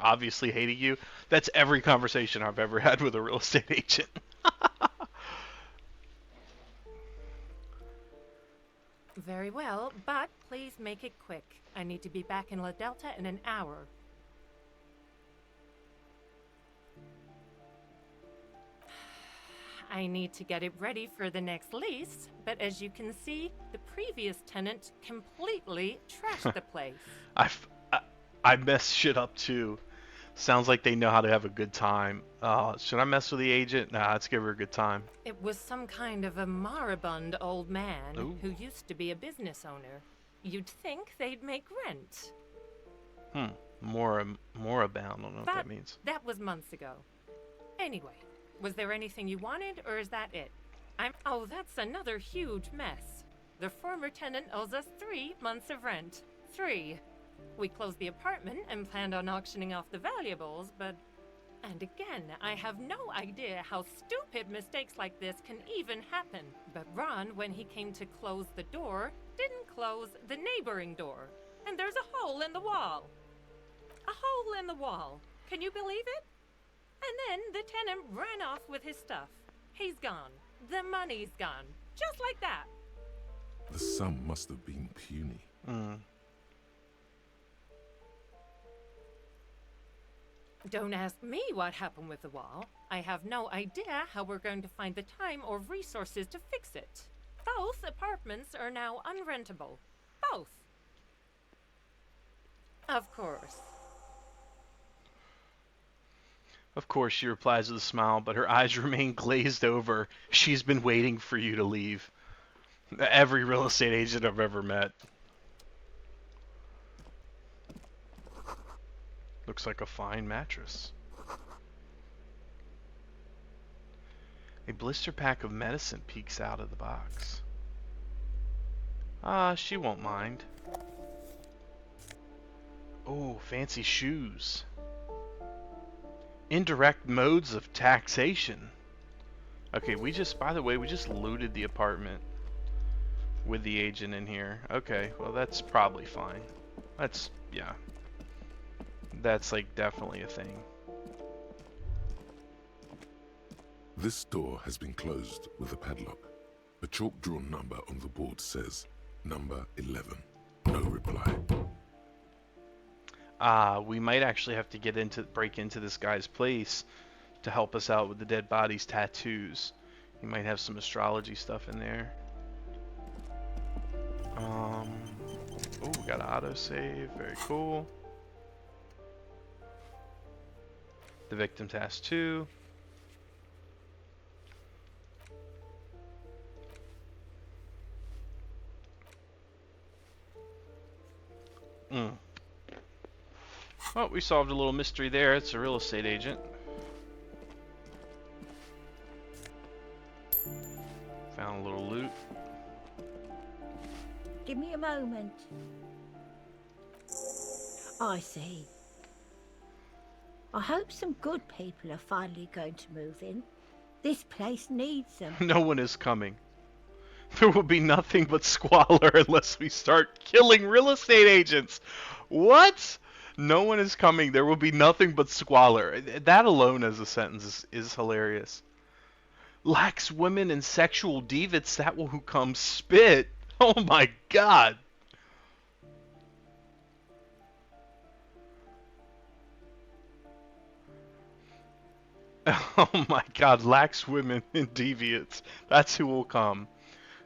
obviously hating you. That's every conversation I've ever had with a real estate agent. Very well, but please make it quick. I need to be back in La Delta in an hour. I need to get it ready for the next lease, but as you can see, the previous tenant completely trashed the place. I mess shit up too. Sounds like they know how to have a good time. Should I mess with the agent? Nah, let's give her a good time. It was some kind of a moribund old man Ooh. who used to be a business owner. You'd think they'd make rent. Moribund. I don't know what that means. That was months ago. Anyway, was there anything you wanted, or is that it? Oh, that's another huge mess. The former tenant owes us 3 months of rent. 3. We closed the apartment and planned on auctioning off the valuables, but And again, I have no idea how stupid mistakes like this can even happen. But Ron, when he came to close the door, didn't close the neighboring door. And there's a hole in the wall. A hole in the wall. Can you believe it? And then the tenant ran off with his stuff. He's gone. The money's gone. Just like that. The sum must have been puny. Don't ask me what happened with the wall. I have no idea how we're going to find the time or resources to fix it. Both apartments are now unrentable. Both. Of course. Of course, she replies with a smile, but her eyes remain glazed over. She's been waiting for you to leave. Every real estate agent I've ever met. Looks like a fine mattress. A blister pack of medicine peeks out of the box. She won't mind. Oh, fancy shoes. Indirect modes of taxation. Okay, by the way, we just looted the apartment with the agent in here. Okay, well that's probably fine. Yeah. That's like definitely a thing. This door has been closed with a padlock. A chalk-drawn number on the board says, number 11. No reply. We might actually have to break into this guy's place to help us out with the dead body's tattoos. He might have some astrology stuff in there. Oh, we got an autosave. Very cool. The victim task 2. Well, we solved a little mystery there. It's a real estate agent. Found a little loot. Give me a moment. I see. I hope some good people are finally going to move in. This place needs them. No one is coming. There will be nothing but squalor unless we start killing real estate agents. What? No one is coming. There will be nothing but squalor. That alone as a sentence is hilarious. Lacks women and sexual deviants that will who come spit. Oh my god. Oh my god, lacks women and deviants. That's who will come.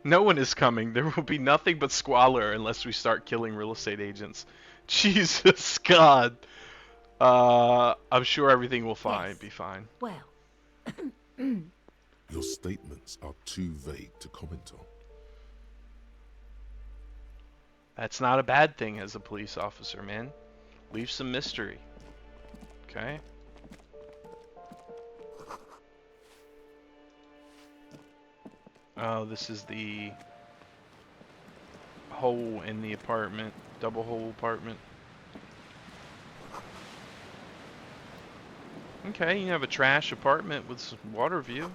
No one is coming. There will be nothing but squalor unless we start killing real estate agents. Jesus God. I'm sure everything will be fine. Well. Your statements are too vague to comment on. That's not a bad thing as a police officer, man. Leave some mystery. Okay? Oh, this is the hole in the apartment. Double hole apartment. Okay, you have a trash apartment with some water view.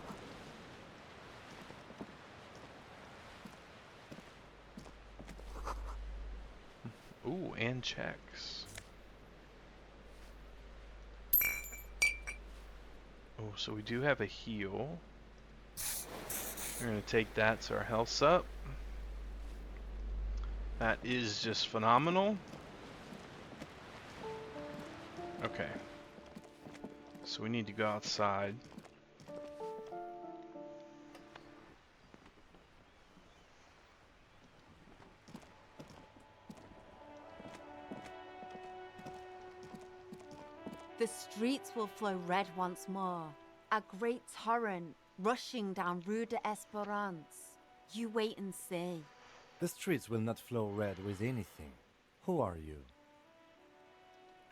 Ooh, and checks. Oh, so we do have a heal. We're going to take that so our health's up. That is just phenomenal. Okay. So we need to go outside. The streets will flow red once more. A great torrent rushing down Rue de Esperance. You wait and see. The streets will not flow red with anything. Who are you?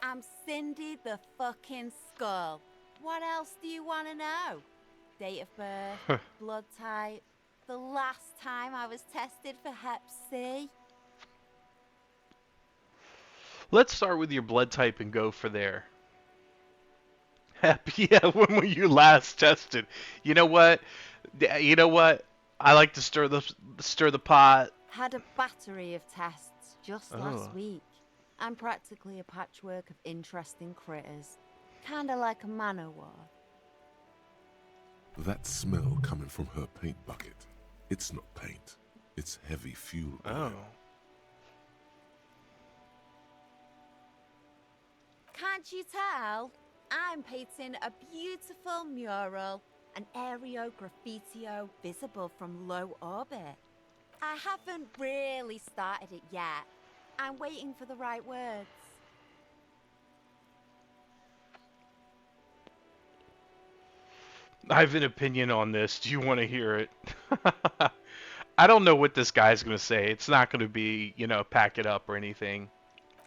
I'm Cindy the fucking Skull. What else do you want to know? Date of birth, blood type, the last time I was tested for Hep C. Let's start with your blood type and go for there. Yeah, when were you last tested? You know what? You know what? I like to stir the pot. Had a battery of tests just last Oh. week. I'm practically a patchwork of interesting critters. Kinda like a man o' war. That smell coming from her paint bucket. It's not paint. It's heavy fuel Oh. oil. Can't you tell? I'm painting a beautiful mural, an aereo graffitio visible from low orbit. I haven't really started it yet. I'm waiting for the right words. I have an opinion on this. Do you want to hear it? I don't know what this guy's going to say. It's not going to be, pack it up or anything.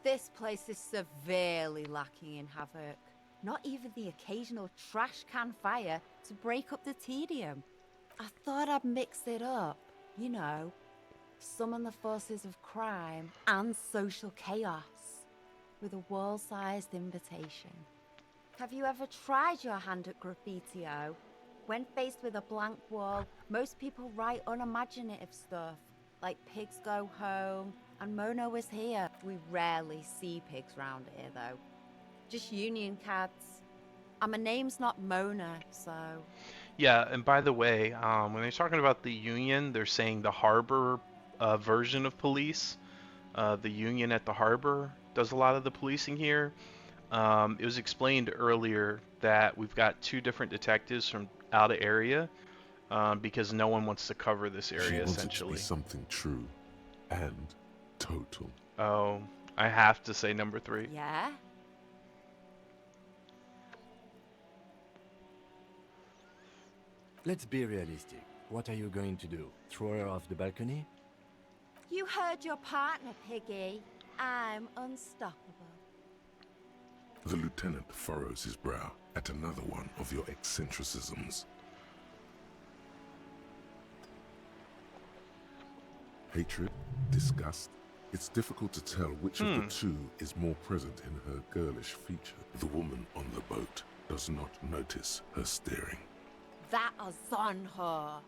This place is severely lacking in havoc. Not even the occasional trash can fire to break up the tedium. I thought I'd mix it up, summon the forces of crime and social chaos with a wall-sized invitation. Have you ever tried your hand at graffitio? When faced with a blank wall, most people write unimaginative stuff, like pigs go home and Mona was here. We rarely see pigs round here, though. Just union cats. And my name's not Mona, so... Yeah, and by the way, when they're talking about the Union, they're saying the harbor version of police. The Union at the harbor does a lot of the policing here. It was explained earlier that we've got 2 different detectives from out of area because no one wants to cover this She area, wants it to essentially. be something true and total. Oh, I have to say number 3. Yeah? Let's be realistic. What are you going to do? Throw her off the balcony? You heard your partner, Piggy. I'm unstoppable. The lieutenant furrows his brow at another one of your eccentricisms. Hatred, disgust. It's difficult to tell which of the 2 is more present in her girlish feature. The woman on the boat does not notice her staring. That is on her.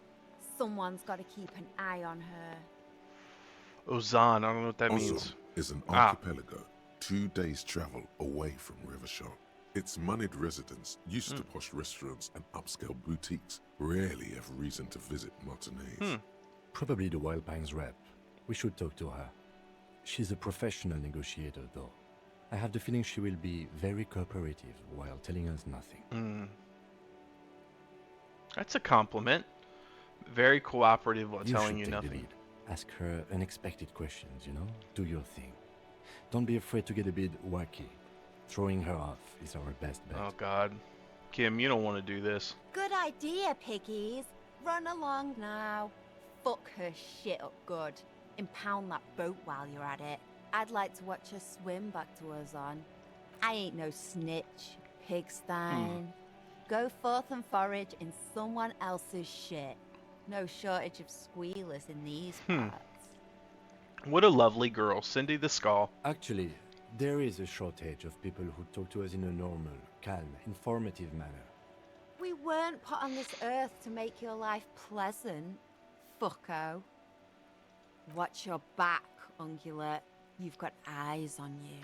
Someone's got to keep an eye on her. Ozan, I don't know what that Ozon means. is an archipelago 2 days' travel away from Rivershot. Its moneyed residents, used to posh restaurants and upscale boutiques, rarely have reason to visit Martinez. Probably the Wild Pines rep. We should talk to her. She's a professional negotiator, though. I have the feeling she will be very cooperative while telling us nothing. That's a compliment. Very cooperative while telling should you take the nothing. lead. Ask her unexpected questions, Do your thing. Don't be afraid to get a bit wacky. Throwing her off is our best bet. Oh, God. Kim, you don't want to do this. Good idea, piggies. Run along now. Fuck her shit up good. Impound that boat while you're at it. I'd like to watch her swim back to Ozon. I ain't no snitch, pigstein. Go forth and forage in someone else's shit. No shortage of squealers in these parts. What a lovely girl, Cindy the Skull. Actually, there is a shortage of people who talk to us in a normal, calm, informative manner. We weren't put on this earth to make your life pleasant, fucko. Watch your back, ungulate. You've got eyes on you.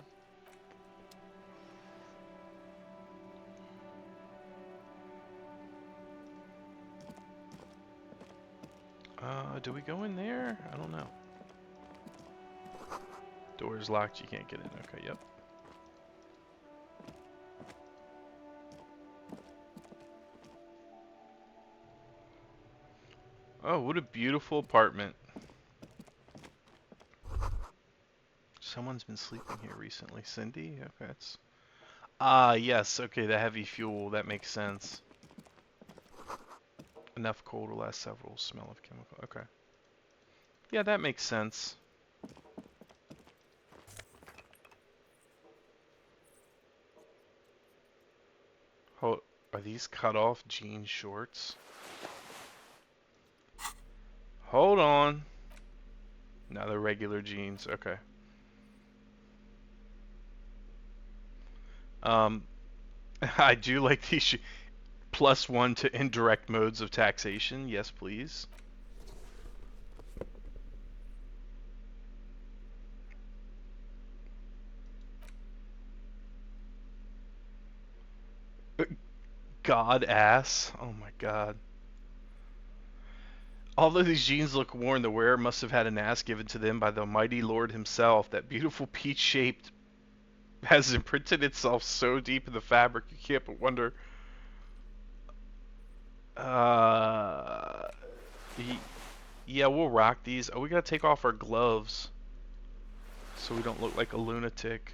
Do we go in there? I don't know. Door's locked, you can't get in. Okay, yep. Oh, what a beautiful apartment. Someone's been sleeping here recently. Cindy? Okay, that's... yes, okay, the heavy fuel, that makes sense. Enough coal to last several. Smell of chemical. Okay. Yeah, that makes sense. Oh, are these cut off jean shorts? Hold on. No, they're regular jeans. Okay. I do like these +1 to indirect modes of taxation. Yes, please. God ass. Oh my god. Although these jeans look worn, the wearer must have had an ass given to them by the mighty Lord himself. That beautiful peach-shaped has imprinted itself so deep in the fabric you can't but wonder. Uh, yeah, we'll rock these. Oh, we gotta take off our gloves so we don't look like a lunatic.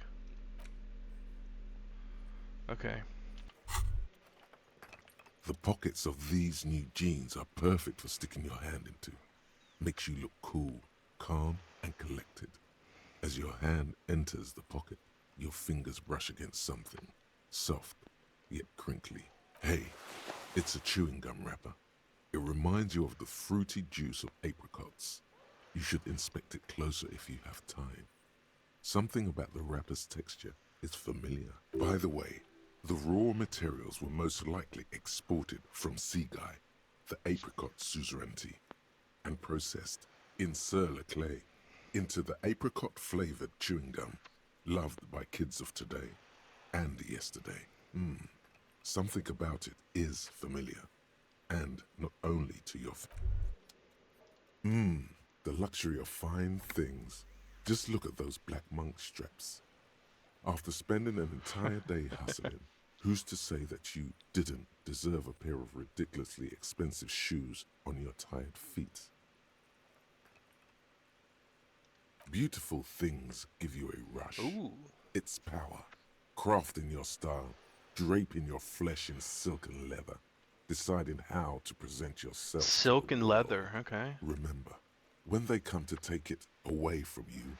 Okay. The pockets of these new jeans are perfect for sticking your hand into. Makes you look cool, calm, and collected. As your hand enters the pocket, your fingers brush against something. Soft, yet crinkly. Hey, it's a chewing gum wrapper. It reminds you of the fruity juice of apricots. You should inspect it closer if you have time. Something about the wrapper's texture is familiar. By the way, the raw materials were most likely exported from Seaguy, the apricot suzerainty, and processed in sur-le-clay into the apricot-flavored chewing gum, loved by kids of today and yesterday. Something about it is familiar, and not only to your... the luxury of fine things. Just look at those black monk straps. After spending an entire day hustling, who's to say that you didn't deserve a pair of ridiculously expensive shoes on your tired feet? Beautiful things give you a rush. Ooh. It's power. Crafting your style, draping your flesh in silk and leather, deciding how to present yourself. Silk and leather, okay. Remember, when they come to take it away from you,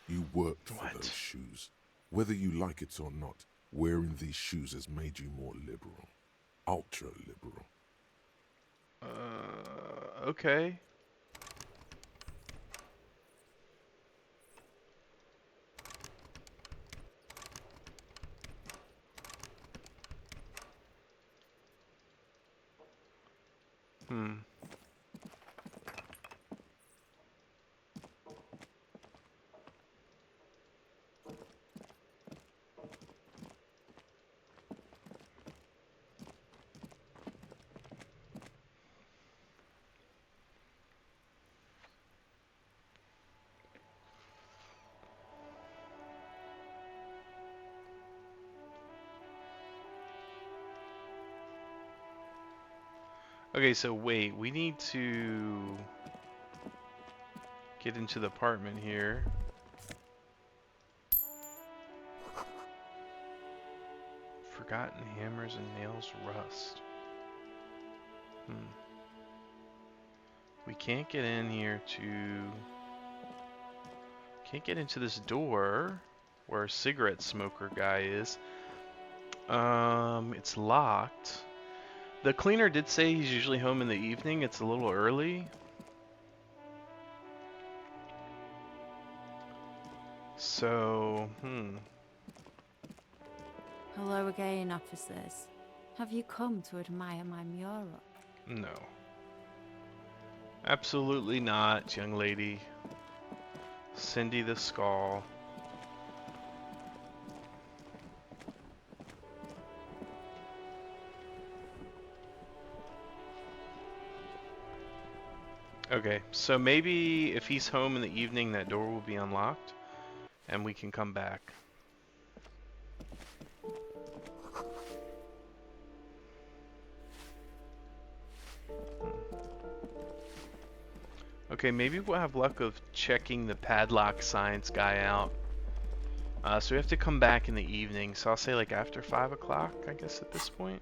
you worked for What? those shoes. Whether you like it or not, wearing these shoes has made you more liberal. Ultra liberal. Okay. Okay, so wait, we need to get into the apartment here. Forgotten hammers and nails rust. We can't get in here to... Can't get into this door where a cigarette smoker guy is. It's locked. The cleaner did say he's usually home in the evening. It's a little early. So, Hello again, officers. Have you come to admire my mural? No. Absolutely not, young lady. Cindy the Skull. Okay, so maybe if he's home in the evening, that door will be unlocked, and we can come back. Okay, maybe we'll have luck of checking the padlock science guy out. So we have to come back in the evening, so I'll say like after 5 o'clock, I guess, at this point.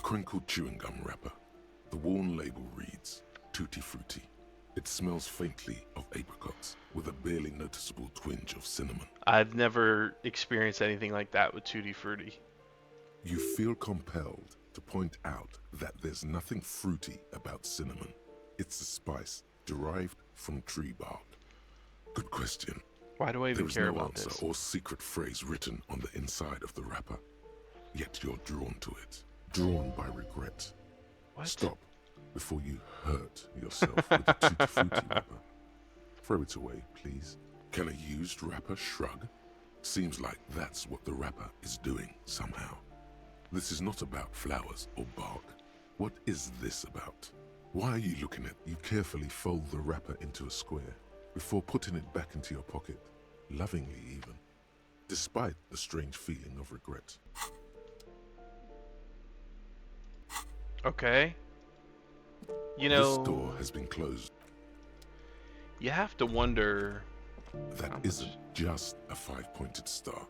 Crinkled chewing gum wrapper. The worn label reads, Tutti Frutti. It smells faintly of apricots, with a barely noticeable twinge of cinnamon. I've never experienced anything like that with Tutti Frutti. You feel compelled to point out that there's nothing fruity about cinnamon. It's a spice derived from tree bark. Good question. Why do I even There is care no about answer this? or secret phrase written on the inside of the wrapper. Yet you're drawn to it. Drawn by regret. What? Stop before you hurt yourself with a tutti frutti wrapper. Throw it away, please. Can a used wrapper shrug? Seems like that's what the wrapper is doing somehow. This is not about flowers or bark. What is this about? Why are you looking at? You carefully fold the wrapper into a square before putting it back into your pocket, lovingly even, despite the strange feeling of regret. Okay. You This know, door has been closed. you have to wonder. That How much? isn't just a five-pointed star.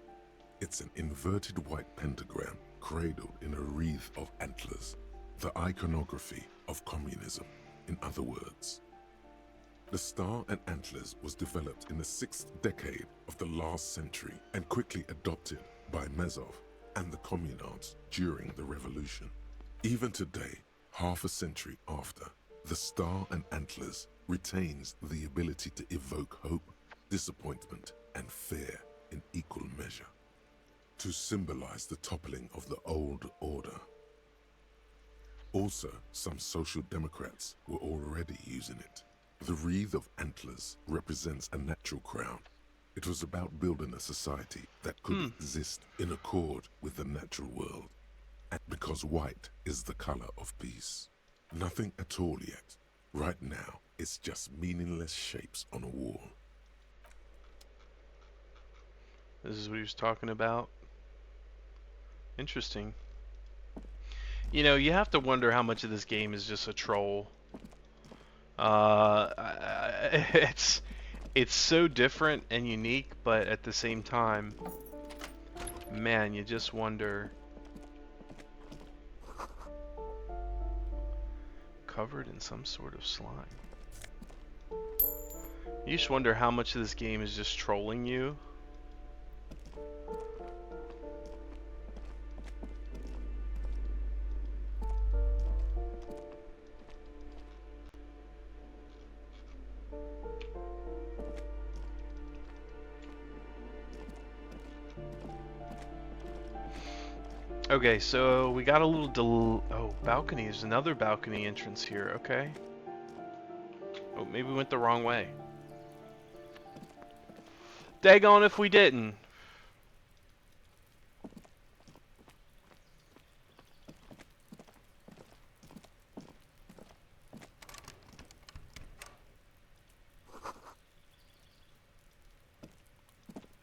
It's an inverted white pentagram cradled in a wreath of antlers, the iconography of communism, in other words. The star and antlers was developed in the 6th decade of the last century and quickly adopted by Mazov and the communards during the revolution. Even today, half a century after, the star and antlers retains the ability to evoke hope, disappointment, and fear in equal measure, to symbolize the toppling of the old order. Also, some social democrats were already using it. The wreath of antlers represents a natural crown. It was about building a society that could exist in accord with the natural world. And because white is the color of peace. Nothing at all yet. Right now, it's just meaningless shapes on a wall. This is what he was talking about. Interesting. You know, you have to wonder how much of this game is just a troll. It's so different and unique, but at the same time, man, you just wonder. Covered in some sort of slime. You just wonder how much of this game is just trolling you. Okay, so we got a little oh, balcony. There's another balcony entrance here, okay. Oh, maybe we went the wrong way. Daggone if we didn't.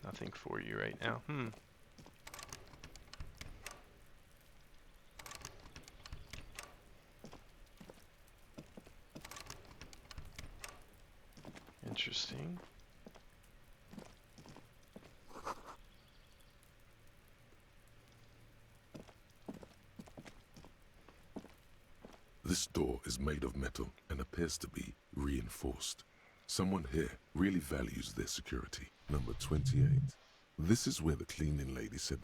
Nothing for you right now. Interesting. This door is made of metal and appears to be reinforced. Someone here really values their security. Number 28. This is where the cleaning lady said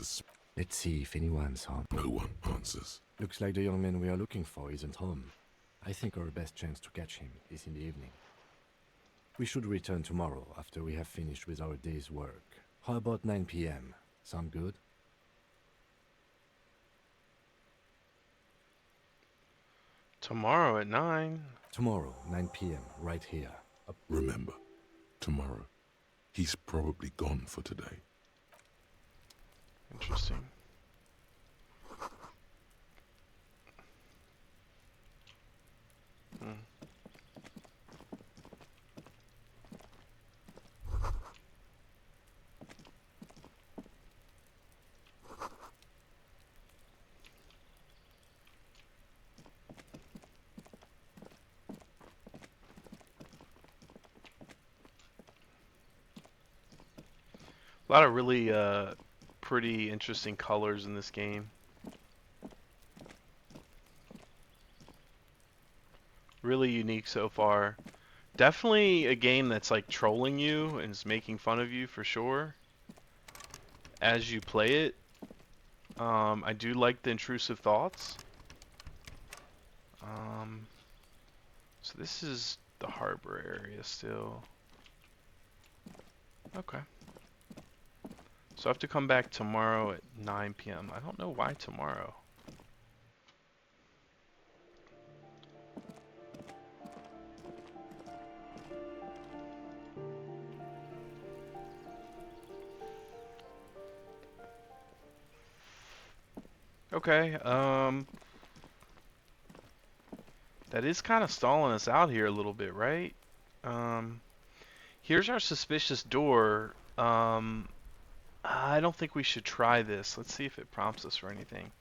Let's see if anyone's home. no one answers. Looks like the young man we are looking for isn't home. I think our best chance to catch him is in the evening. We should return tomorrow after we have finished with our day's work. How about 9 p.m.? Sound good? Tomorrow at 9. Tomorrow, 9 p.m., right here. Remember, tomorrow, he's probably gone for today. Interesting. A lot of really pretty interesting colors in this game. Really unique so far. Definitely a game that's like trolling you and is making fun of you for sure as you play it. I do like the intrusive thoughts. Um, so this is the harbor area still. Okay. So I have to come back tomorrow at 9 p.m. I don't know why tomorrow. Okay, that is kind of stalling us out here a little bit, right? Um, Here's our suspicious door. I don't think we should try this. Let's see if it prompts us for anything.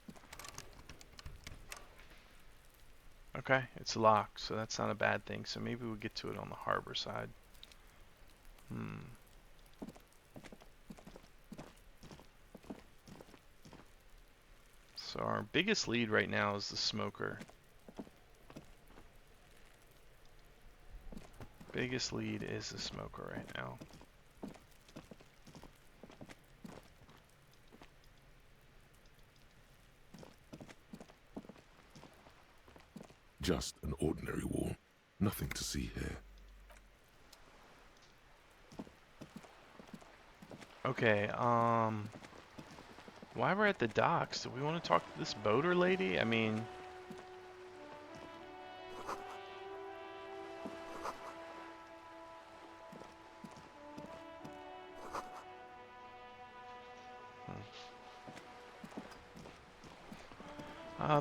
Okay, it's locked, so that's not a bad thing. So maybe we'll get to it on the harbor side. So our biggest lead right now is the smoker. Biggest lead is the smoker right now. Just an ordinary wall. Nothing to see here. Okay, while we're at the docks, do we want to talk to this boater lady? I mean,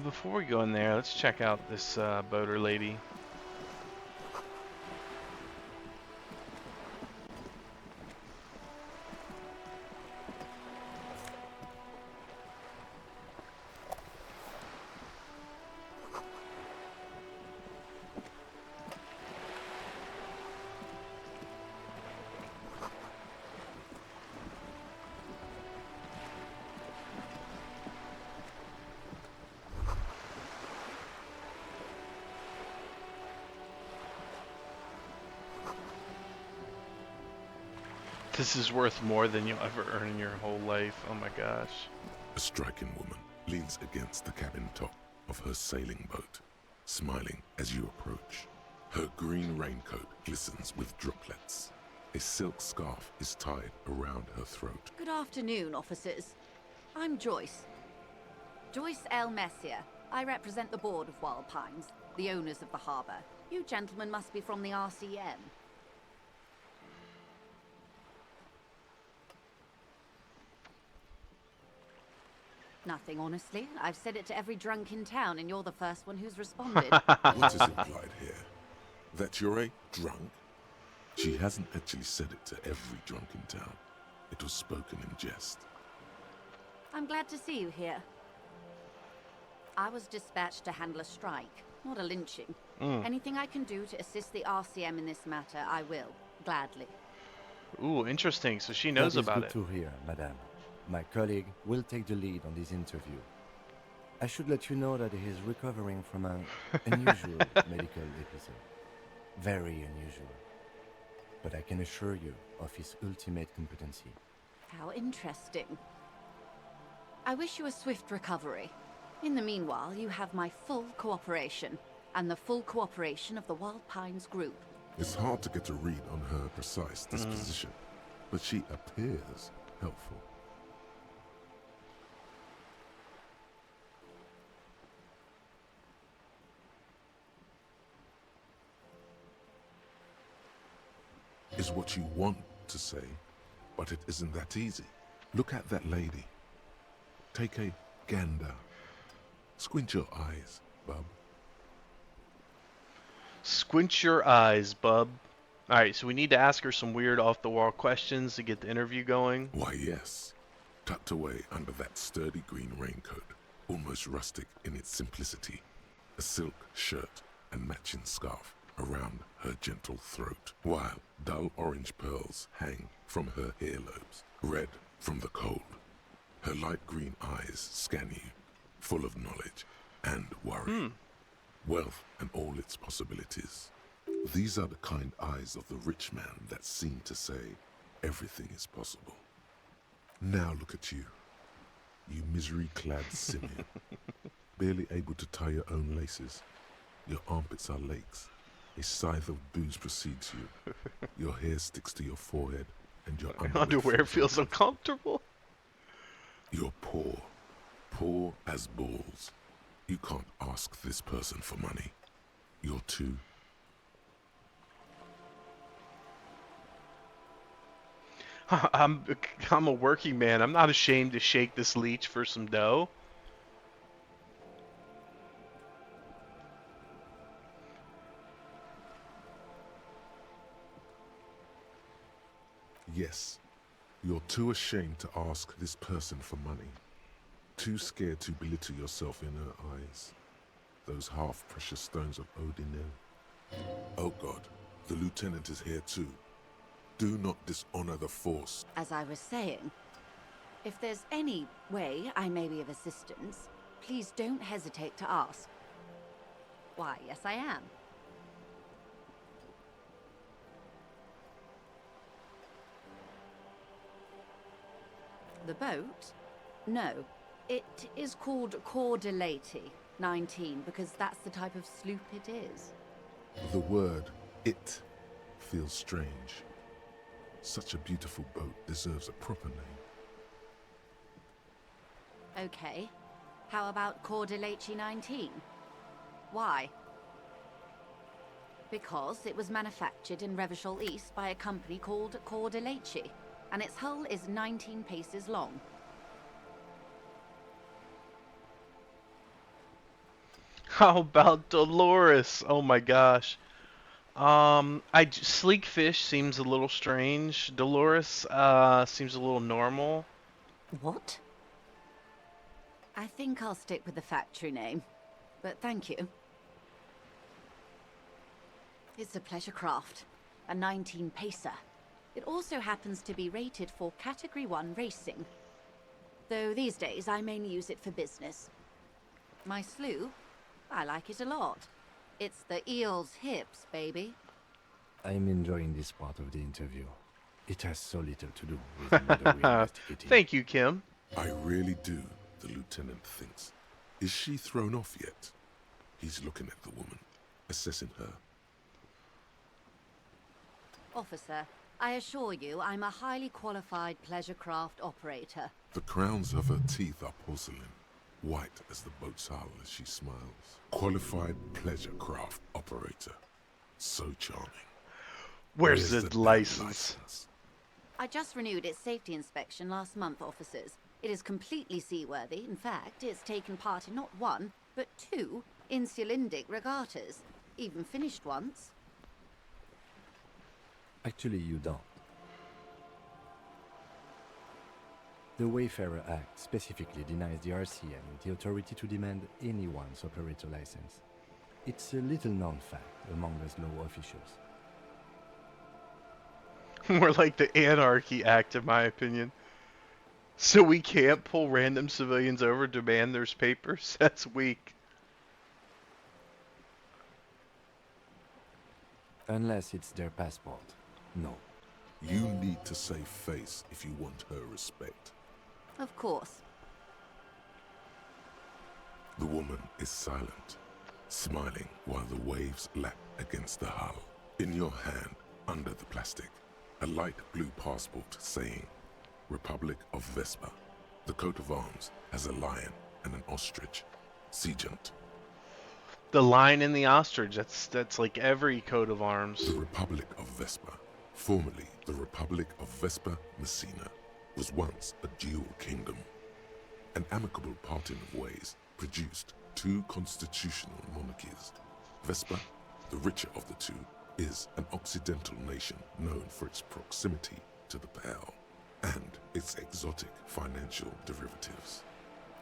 before we go in there, let's check out this boater lady. This is worth more than you'll ever earn in your whole life. Oh my gosh. A striking woman leans against the cabin top of her sailing boat, smiling as you approach. Her green raincoat glistens with droplets. A silk scarf is tied around her throat. Good afternoon, officers. I'm Joyce. Joyce L. Messier. I represent the board of Wild Pines, the owners of the harbour. You gentlemen must be from the RCM. Nothing, honestly. I've said it to every drunk in town, and you're the first one who's responded. What is implied here? That you're a drunk? She hasn't actually said it to every drunk in town. It was spoken in jest. I'm glad to see you here. I was dispatched to handle a strike, not a lynching. Anything I can do to assist the RCM in this matter, I will, gladly. Ooh, interesting. So she knows about it. That is good to hear, madame. My colleague will take the lead on this interview. I should let you know that he is recovering from an unusual medical episode. Very unusual. But I can assure you of his ultimate competency. How interesting. I wish you a swift recovery. In the meanwhile, you have my full cooperation, and the full cooperation of the Wild Pines group. It's hard to get a read on her precise disposition, but she appears helpful. Is what you want to say, but it isn't that easy. Look at that lady. Take a gander. Squint your eyes, bub. Squint your eyes, bub. Alright, so we need to ask her some weird off-the-wall questions to get the interview going. Why, yes. Tucked away under that sturdy green raincoat, almost rustic in its simplicity, a silk shirt and matching scarf around her gentle throat, while dull orange pearls hang from her earlobes, red from the cold. Her light green eyes scan you, full of knowledge and worry. Wealth and all its possibilities. These are the kind eyes of the rich man that seem to say everything is possible. Now look at you, you misery-clad simian, barely able to tie your own laces. Your armpits are lakes. A scythe of booze precedes you. Your hair sticks to your forehead, and your Underwear feels uncomfortable. You're poor. Poor as balls. You can't ask this person for money. You're too. I'm a working man. I'm not ashamed to shake this leech for some dough. Yes, you're too ashamed to ask this person for money. Too scared to belittle yourself in her eyes. Those half-precious stones of Odinel. Oh God, the lieutenant is here too. Do not dishonor the force. As I was saying, if there's any way I may be of assistance, please don't hesitate to ask. Why, yes I am. The boat? No. It is called Cordelati 19 because that's the type of sloop it is. The word "it" feels strange. Such a beautiful boat deserves a proper name. Okay. How about Cordelati 19? Why? Because it was manufactured in Revachol East by a company called Cordelati, and its hull is 19 paces long. How about Dolores? Oh my gosh. Sleek Fish seems a little strange. Dolores, seems a little normal. What? I think I'll stick with the factory name, but thank you. It's a pleasure craft, a 19-pacer. It also happens to be rated for Category 1 racing, though these days I mainly use it for business. My sloop, I like it a lot. It's the eel's hips, baby. I'm enjoying this part of the interview. It has so little to do with the murder we're investigating. Thank you, Kim. I really do, the lieutenant thinks. Is she thrown off yet? He's looking at the woman, assessing her. Officer, I assure you I'm a highly qualified pleasure craft operator. The crowns of her teeth are porcelain, white as the boat's hull as she smiles. Qualified pleasure craft operator. So charming. Where's the license? I just renewed its safety inspection last month, officers. It is completely seaworthy. In fact, it's taken part in not one, but two insulindic regattas. Even finished once. Actually, you don't. The Wayfarer Act specifically denies the RCM the authority to demand anyone's operator license. It's a little known fact among us law officials. More like the Anarchy Act, in my opinion. So we can't pull random civilians over to demand their papers? That's weak. Unless it's their passport. No. You need to save face if you want her respect. Of course. The woman is silent, smiling while the waves lap against the hull. In your hand, under the plastic, a light blue passport saying, Republic of Vespa. The coat of arms has a lion and an ostrich. Seagent. The lion and the ostrich, that's like every coat of arms. The Republic of Vespa, formerly the Republic of Vespa Messina, was once a dual kingdom. An amicable parting of ways produced two constitutional monarchies. Vespa, the richer of the two, is an occidental nation known for its proximity to the Pale and its exotic financial derivatives.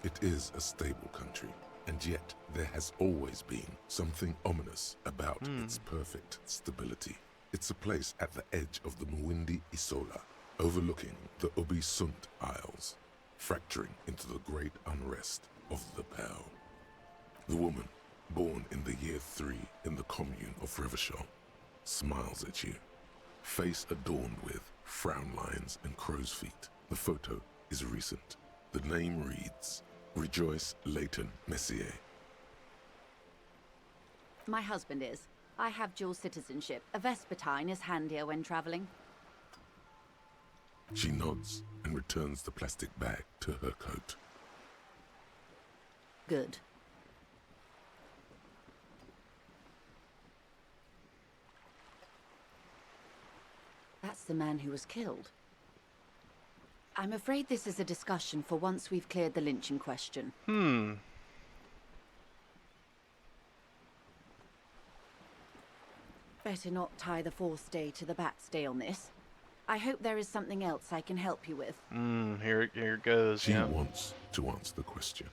It is a stable country, and yet there has always been something ominous about its perfect stability. It's a place at the edge of the Muindi Isola, overlooking the Ubi Sunt Isles, fracturing into the great unrest of the Pale. The woman, born in the year 3 in the commune of Revachol, smiles at you, face adorned with frown lines and crow's feet. The photo is recent. The name reads, Rejoice Leighton Messier. My husband is. I have dual citizenship. A Vespertine is handier when traveling. She nods and returns the plastic bag to her coat. Good. That's the man who was killed. I'm afraid this is a discussion for once we've cleared the lynching question. Better not tie the fourth day to the bat's day on this. I hope there is something else I can help you with. Here it goes. She Yeah. wants to answer the question.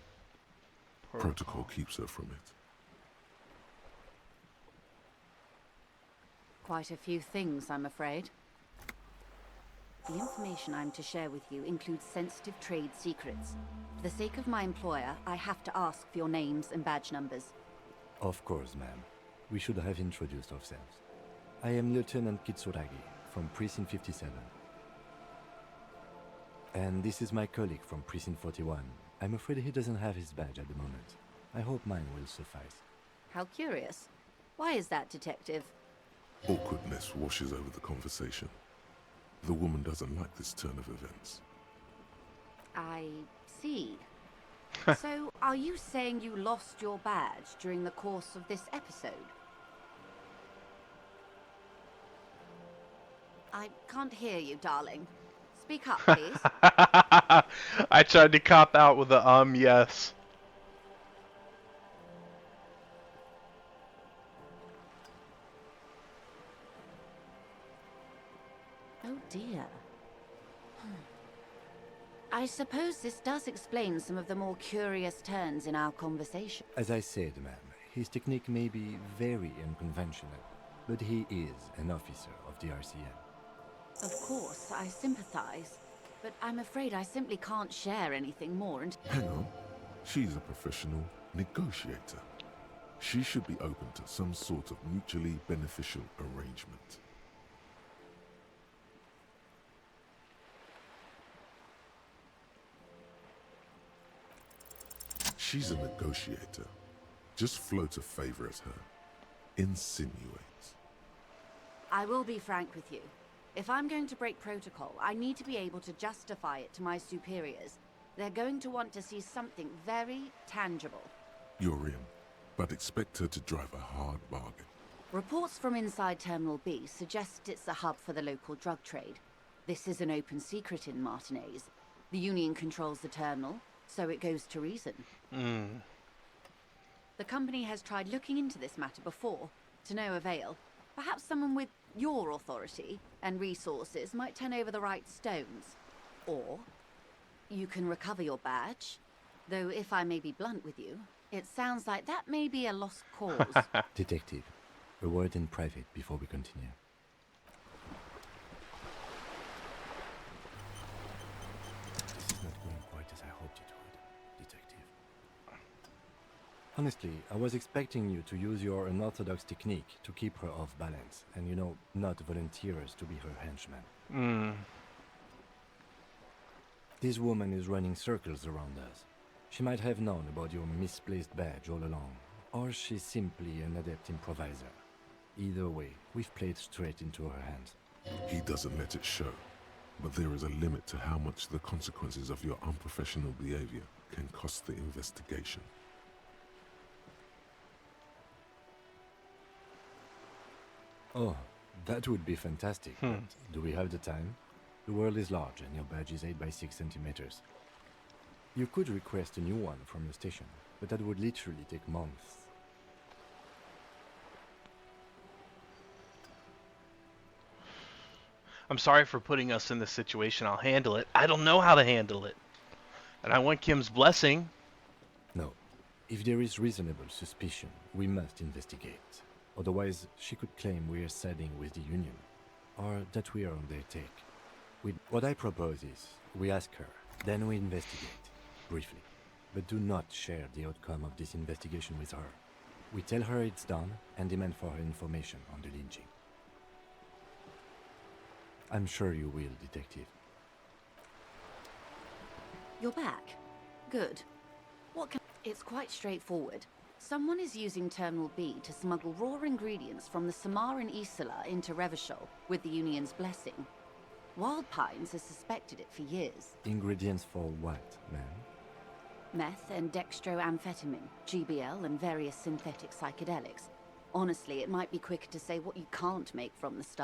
Protocol keeps her from it. Quite a few things, I'm afraid. The information I'm to share with you includes sensitive trade secrets. For the sake of my employer, I have to ask for your names and badge numbers. Of course, ma'am. We should have introduced ourselves. I am Lieutenant Kitsuragi from Precinct 57. And this is my colleague from Precinct 41. I'm afraid he doesn't have his badge at the moment. I hope mine will suffice. How curious. Why is that, Detective? Awkwardness washes over the conversation. The woman doesn't like this turn of events. I see. So, are you saying you lost your badge during the course of this episode? I can't hear you, darling. Speak up, please. I tried to cop out with a yes. Oh dear. I suppose this does explain some of the more curious turns in our conversation. As I said, ma'am, his technique may be very unconventional, but he is an officer of the RCM. Of course, I sympathize, but I'm afraid I simply can't share anything more and... Hang on. She's a professional negotiator. She should be open to some sort of mutually beneficial arrangement. She's a negotiator. Just float a favor at her. Insinuates. I will be frank with you. If I'm going to break protocol, I need to be able to justify it to my superiors. They're going to want to see something very tangible. You're in, but expect her to drive a hard bargain. Reports from inside Terminal B suggest it's a hub for the local drug trade. This is an open secret in Martinez. The Union controls the terminal, so it goes to reason. The company has tried looking into this matter before, to no avail. Perhaps someone with your authority and resources might turn over the right stones. Or you can recover your badge. Though if I may be blunt with you, it sounds like that may be a lost cause. Detective, a word in private before we continue. This is not going quite as I hoped it would, Detective. Honestly, I was expecting you to use your unorthodox technique to keep her off balance, and not volunteer us to be her henchman. This woman is running circles around us. She might have known about your misplaced badge all along, or she's simply an adept improviser. Either way, we've played straight into her hands. He doesn't let it show, but there is a limit to how much the consequences of your unprofessional behavior can cost the investigation. Oh, that would be fantastic, but do we have the time? The world is large and your badge is 8 by 6 centimeters. You could request a new one from the station, but that would literally take months. I'm sorry for putting us in this situation. I'll handle it. I don't know how to handle it. And I want Kim's blessing. No. If there is reasonable suspicion, we must investigate. Otherwise, she could claim we are siding with the Union, or that we are on their take. What I propose is, we ask her, then we investigate, briefly. But do not share the outcome of this investigation with her. We tell her it's done, and demand for her information on the lynching. I'm sure you will, Detective. You're back. Good. It's quite straightforward. Someone is using Terminal B to smuggle raw ingredients from the Samaran Isla into Revachol with the Union's blessing. Wild Pines has suspected it for years. Ingredients for what, ma'am? Meth and dextroamphetamine, GBL, and various synthetic psychedelics. Honestly, it might be quicker to say what you can't make from the stuff.